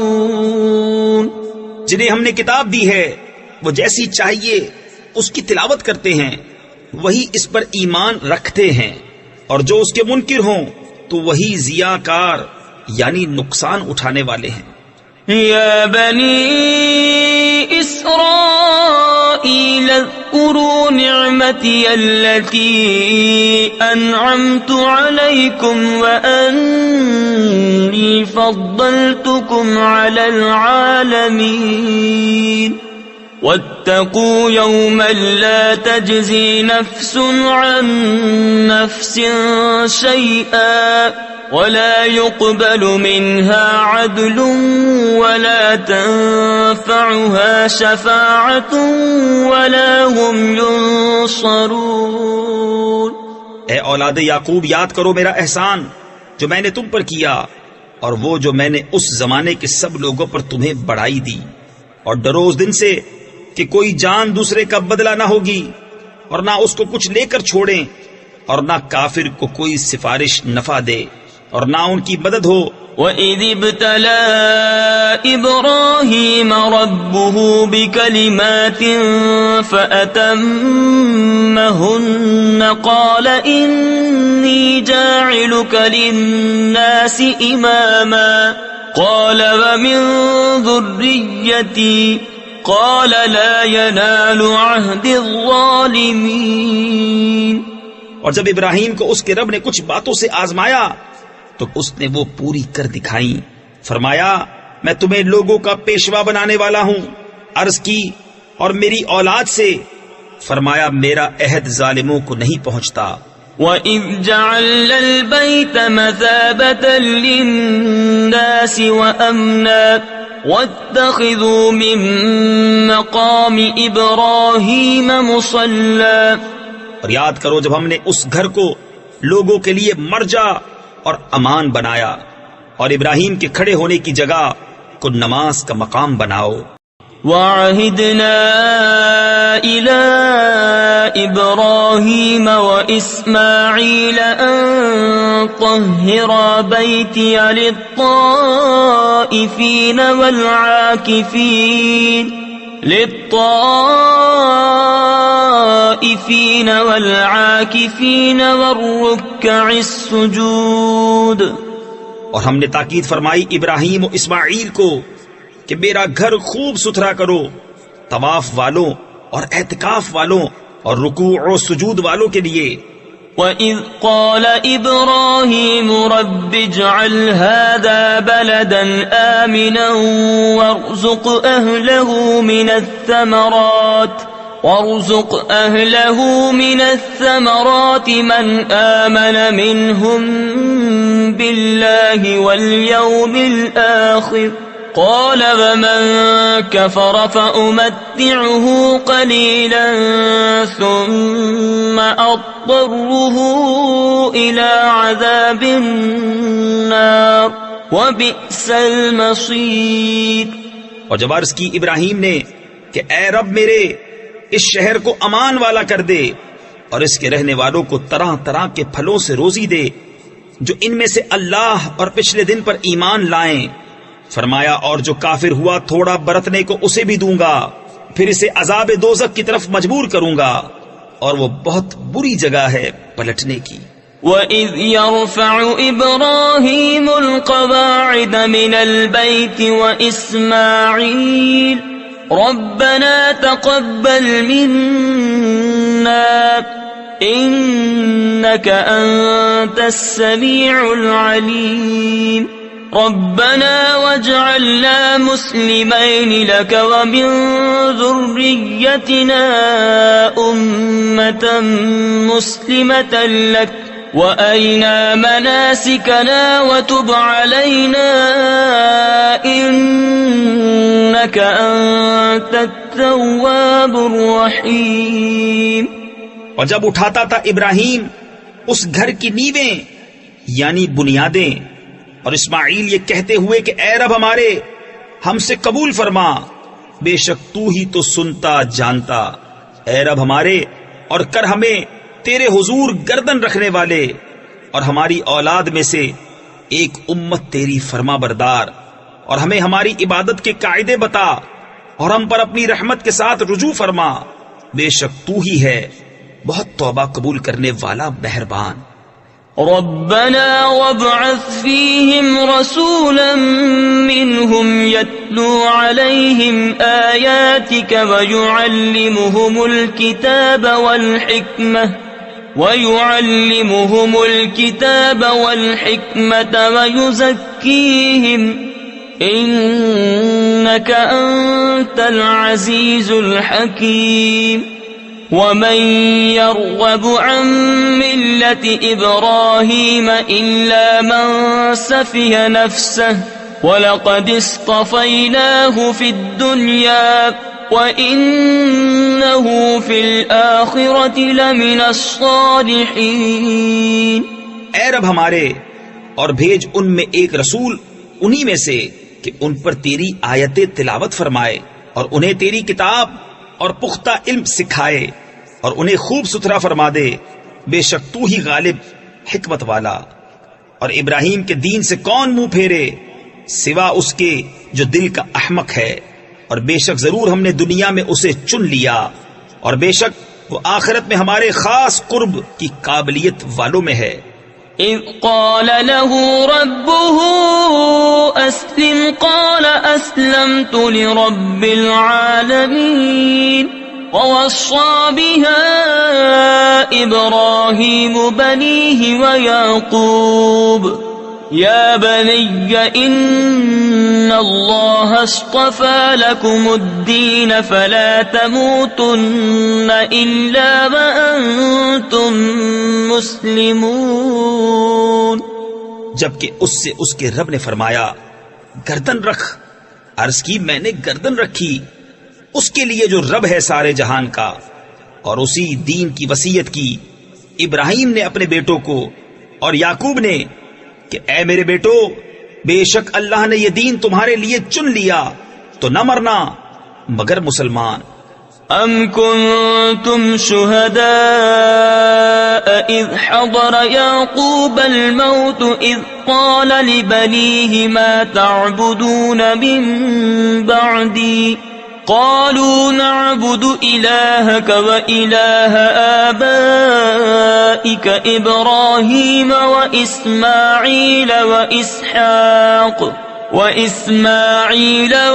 جنہیں ہم نے کتاب دی ہے وہ جیسی چاہیے اس کی تلاوت کرتے ہیں وہی اس پر ایمان رکھتے ہیں اور جو اس کے منکر ہوں تو وہی ضیاءکار یعنی نقصان اٹھانے والے ہیں. یا بنی اسرائیل اذکروا نعمتی التي انعمت علیکم وانی فضلتکم علی العالمین واتقوا يوما لا تجزي نفس عن نفس شيئا ولا يقبل منها عدل ولا تنفعها شفاعة ولا هم ينصرون. اے اولاد یعقوب یاد کرو میرا احسان جو میں نے تم پر کیا اور وہ جو میں نے اس زمانے کے سب لوگوں پر تمہیں بڑھائی دی اور ڈرو اس دن سے کہ کوئی جان دوسرے کا بدلہ نہ ہوگی اور نہ اس کو کچھ لے کر چھوڑیں اور نہ کافر کو کوئی سفارش نفع دے اور نہ ان کی مدد ہو. وَإِذِ ابْتَلَى إِبْرَاهِيمَ رَبُّهُ بِكَلِمَاتٍ فَأَتَمَّهُنَّ قَالَ إِنِّي جَاعِلُكَ لِلنَّاسِ إِمَامًا قَالَ وَمِن ذُرِّيَّتِي قال لا ينال عهد الظالمین. اور جب ابراہیم کو اس کے رب نے کچھ باتوں سے آزمایا تو اس نے وہ پوری کر دکھائیں. فرمایا میں تمہیں لوگوں کا پیشوا بنانے والا ہوں. عرض کی اور میری اولاد سے. فرمایا میرا عہد ظالموں کو نہیں پہنچتا. وَإِذْ جَعَلْنَا الْبَيْتَ مَثَابَةً لِلنَّاسِ وَأَمْنًا وَاتَّخِذُوا مِن مَّقَامِ إِبْرَاهِيمَ مُصَلًّى. اور یاد کرو جب ہم نے اس گھر کو لوگوں کے لیے مرجع اور امان بنایا اور ابراہیم کے کھڑے ہونے کی جگہ کو نماز کا مقام بناؤ. وَعَهِدْنَا إِلَىٰ إِبْرَاهِيمَ وَإِسْمَاعِيلَ أَن طَهِّرَا بَيْتِيَ لِلطَّائِفِينَ وَالْعَاكِفِينَ وَالرُّكَّعِ السُّجُودِ. اور ہم نے تاکید فرمائی ابراہیم و اسماعیل کو کہ میرا گھر خوب ستھرا کرو طواف والوں اور اعتکاف والوں اور رکوع و سجود والوں کے لیے. وَإِذْ قَالَ إِبْرَاهِيمُ رَبِّ اجْعَلْ هَذَا بَلَدًا آمِنًا وَارْزُقْ أَهْلَهُ مِنَ الثَّمَرَاتِ مَنْ آمَنَ مِنْهُمْ بِاللَّهِ وَالْيَوْمِ الْآخِرِ قال ومن كفر فأمتعه قليلا ثم أضطره إلى عذاب النار وبئس المصير. اور جب عرض کی ابراہیم نے کہ اے رب میرے اس شہر کو امان والا کر دے اور اس کے رہنے والوں کو طرح طرح کے پھلوں سے روزی دے جو ان میں سے اللہ اور پچھلے دن پر ایمان لائیں. فرمایا اور جو کافر ہوا تھوڑا برتنے کو اسے بھی دوں گا پھر اسے عذاب دوزخ کی طرف مجبور کروں گا اور وہ بہت بری جگہ ہے پلٹنے کی. وَإِذْ يَرْفَعُ إِبْرَاهِيمُ الْقَوَاعِدَ مِنَ الْبَيْتِ وَإِسْمَاعِيلُ رَبَّنَا تَقَبَّلْ مِنَّا إِنَّكَ أَنتَ السَّمِيعُ الْعَلِيمُ رَبَّنَا وَاجْعَلْنَا مُسْلِمَيْنِ لَكَ وَمِن ذُرِّيَّتِنَا أُمَّةً مُسْلِمَةً لَكَ وَأَرِنَا مَنَاسِكَنَا وَتُبْ عَلَيْنَا إِنَّكَ أَنتَ التَّوَّابُ الرَّحِيمُ. اور جب اٹھاتا تھا ابراہیم اس گھر کی نیویں یعنی بنیادیں، اور اسماعیل یہ کہتے ہوئے کہ اے رب ہمارے ہم سے قبول فرما، بے شک تو ہی تو سنتا جانتا، اے رب ہمارے اور کر ہمیں تیرے حضور گردن رکھنے والے، اور ہماری اولاد میں سے ایک امت تیری فرما بردار، اور ہمیں ہماری عبادت کے قاعدے بتا، اور ہم پر اپنی رحمت کے ساتھ رجوع فرما، بے شک تو ہی ہے بہت توبہ قبول کرنے والا مہربان۔ ربنا وابعث فيهم رسولا منهم يتلو عليهم آياتك ويعلمهم الكتاب والحكمة ويزكيهم إنك أنت العزيز الحكيم ومن يرغب عن ملة إبراهيم إلا من سفه نفسه ولقد اصطفيناه في الدنيا وإنه في الآخرة لمن الصالحين۔ اے رب ہمارے اور بھیج ان میں ایک رسول انہی میں سے کہ ان پر تیری آیتیں تلاوت فرمائے اور انہیں تیری کتاب اور پختہ علم سکھائے اور انہیں خوب ستھرا فرما دے، بے شک تو ہی غالب حکمت والا۔ اور ابراہیم کے دین سے کون منہ پھیرے سوا اس کے جو دل کا احمق ہے، اور بے شک ضرور ہم نے دنیا میں اسے چن لیا، اور بے شک وہ آخرت میں ہمارے خاص قرب کی قابلیت والوں میں ہے۔ اذ قال له ربه اسلم قال اسلمت لرب العالمين ووصى بها ابراهيم بنيه ويعقوب يا بني ان الله اصطفى لكم الدين فلا تموتن الا وانتم مسلمون۔ جبکہ اس سے اس کے رب نے فرمایا گردن رکھ، عرض کی میں نے گردن رکھی اس کے لیے جو رب ہے سارے جہان کا، اور اسی دین کی وصیت کی ابراہیم نے اپنے بیٹوں کو اور یعقوب نے کہ اے میرے بیٹو، بے شک اللہ نے یہ دین تمہارے لیے چن لیا تو نہ مرنا مگر مسلمان۔ ام کنتم شہداء اذ حضر یعقوب الموت اذ قال لبنیہ ما تعبدون من بعدی قالوا نعبد إلهك وإله آبائك إبراهيم وإسماعيل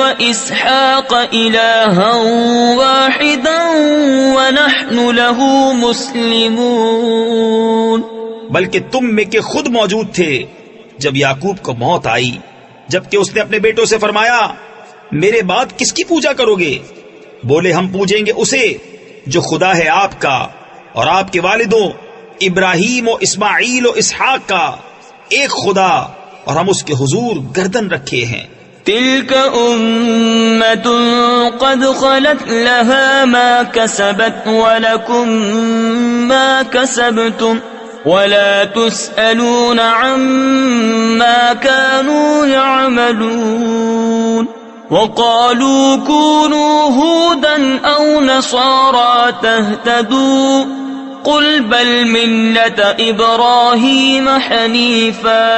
وإسحاق إلها واحدا ونحن له مسلمون۔ بلکہ تم میں کے خود موجود تھے جب یعقوب کو موت آئی، جبکہ اس نے اپنے بیٹوں سے فرمایا میرے بعد کس کی پوجا کرو گے؟ بولے ہم پوجیں گے اسے جو خدا ہے آپ کا اور آپ کے والدوں ابراہیم و اسماعیل و اسحاق کا، ایک خدا، اور ہم اس کے حضور گردن رکھے ہیں۔ تلك أمة قد خلت لها ما كسبت ولكم ما كسبتم ولا تسألون عما كانوا يعملون۔ وقالوا كونوا هودا أو نصارى تهتدوا قل بل ملة إبراهيم حنيفا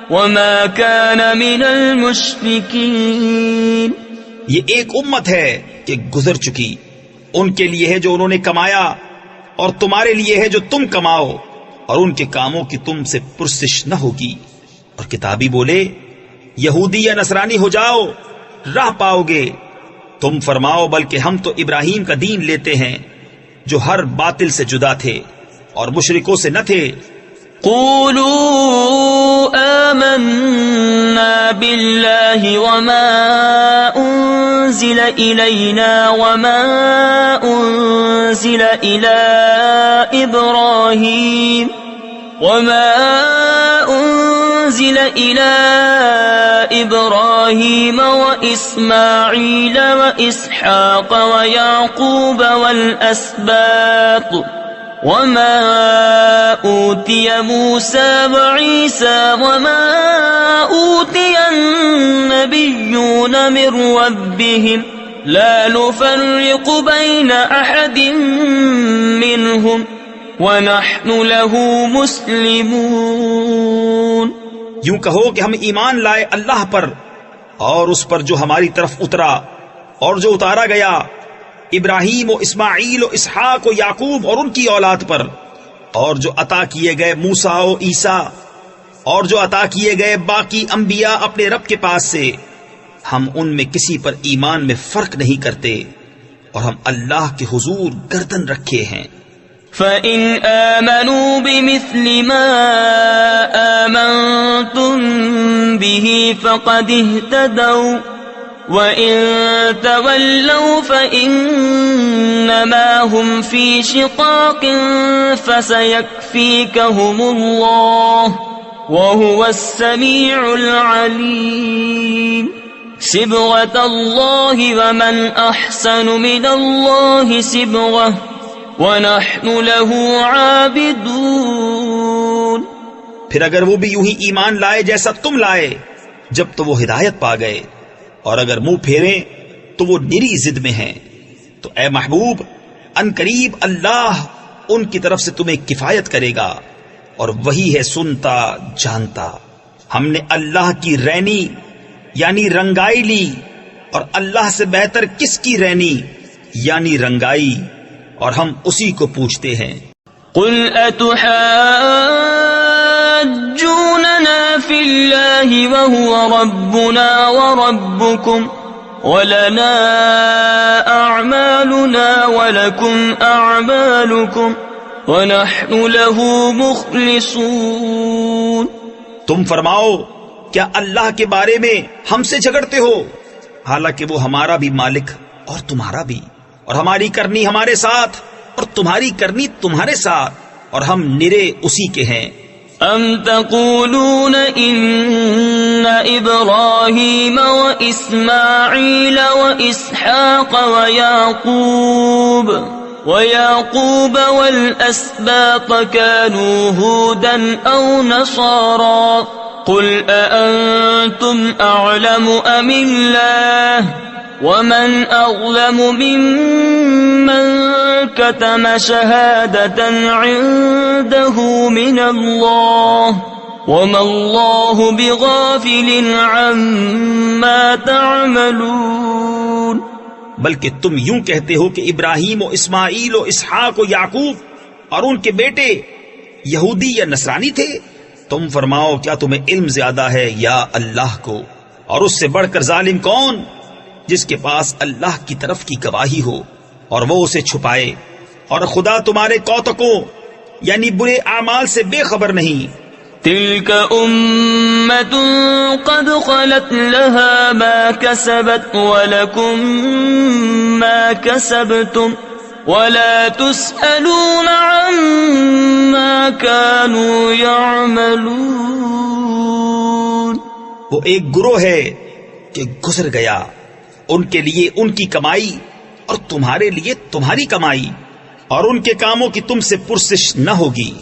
وما كان من المشركين۔ یہ ایک امت ہے کہ گزر چکی، ان کے لیے ہے جو انہوں نے کمایا اور تمہارے لیے ہے جو تم کماؤ، اور ان کے کاموں کی تم سے پرسش نہ ہوگی۔ اور کتابی بولے یہودی یا نصرانی ہو جاؤ راہ پاؤ گے، تم فرماؤ بلکہ ہم تو ابراہیم کا دین لیتے ہیں جو ہر باطل سے جدا تھے اور مشرکوں سے نہ تھے۔ قولوا آمنا بالله وما أنزل إلينا وما أنزل إلى إبراهيم وإسماعيل وإسحاق ويعقوب وما أوتي موسى وعيسى وما أوتي النبيون من ربهم لا نفرق بين أحد منهم وَنَحْنُ لَهُ مُسْلِمُونَ. یوں کہو کہ ہم ایمان لائے اللہ پر اور اس پر جو ہماری طرف اترا اور جو اتارا گیا ابراہیم و اسماعیل و اسحاق و یعقوب اور ان کی اولاد پر، اور جو عطا کیے گئے موسیٰ و عیسیٰ اور جو عطا کیے گئے باقی انبیاء اپنے رب کے پاس سے، ہم ان میں کسی پر ایمان میں فرق نہیں کرتے اور ہم اللہ کے حضور گردن رکھے ہیں. فَإِنْ آمَنُوا بِمِثْلِ مَا آمَنْتُمْ بِهِ فَقَدِ اهْتَدَوْا وَإِنْ تَوَلَّوْا فَإِنَّمَا هُمْ فِي شِقَاقٍ فَسَيَكْفِيكَهُمُ اللَّهُ وَهُوَ السَّمِيعُ الْعَلِيمُ. صِبْغَةَ اللَّهِ وَمَنْ أَحْسَنُ مِنَ اللَّهِ صِبْغَةً وَنَحْنُ لَهُ عَابِدُونَ. پھر اگر وہ بھی یوں ہی ایمان لائے جیسا تم لائے جب تو وہ ہدایت پا گئے، اور اگر منہ پھیریں تو وہ نری ضد میں ہیں. تو اے محبوب، ان قریب اللہ ان کی طرف سے تمہیں کفایت کرے گا اور وہی ہے سنتا جانتا. ہم نے اللہ کی رینی یعنی رنگائی لی، اور اللہ سے بہتر کس کی رینی یعنی رنگائی، اور ہم اسی کو پوچھتے ہیں. قُلْ أَتُحَاجُّونَنَا فِي اللَّهِ وَهُوَ رَبُّنَا وَرَبُّكُمْ وَلَنَا أَعْمَالُنَا وَلَكُمْ أَعْمَالُكُمْ وَنَحْنُ لَهُ مُخْلِصُونَ. تم فرماؤ کیا اللہ کے بارے میں ہم سے جھگڑتے ہو، حالانکہ وہ ہمارا بھی مالک اور تمہارا بھی، اور ہماری کرنی ہمارے ساتھ اور تمہاری کرنی تمہارے ساتھ، اور ہم نرے اسی کے ہیں. ام تقولون ان ابراہیم واسماعیل واسحاق ويعقوب والاسباط كانوا هودا او نصارا قل أأنتم أعلم أم الله ومن أظلم ممن كتم شهادة عنده من الله وما الله بغافل عما تعملون. بلکہ تم یوں کہتے ہو کہ ابراہیم و اسماعیل و اسحاق و یعقوب اور ان کے بیٹے یہودی یا نصرانی تھے. تم فرماؤ کیا تمہیں علم زیادہ ہے یا اللہ کو؟ اور اس سے بڑھ کر ظالم کون جس کے پاس اللہ کی طرف کی گواہی ہو اور وہ اسے چھپائے، اور خدا تمہارے کوتکوں یعنی برے اعمال سے بے خبر نہیں. تلك أمة قد خلت لها ما كسبت ولكم ما كسبتم ولا تسألون عما كانوا يعملون. وہ ایک گروہ ہے کہ گزر گیا، ان کے لیے ان کی کمائی اور تمہارے لیے تمہاری کمائی، اور ان کے کاموں کی تم سے پرسش نہ ہوگی.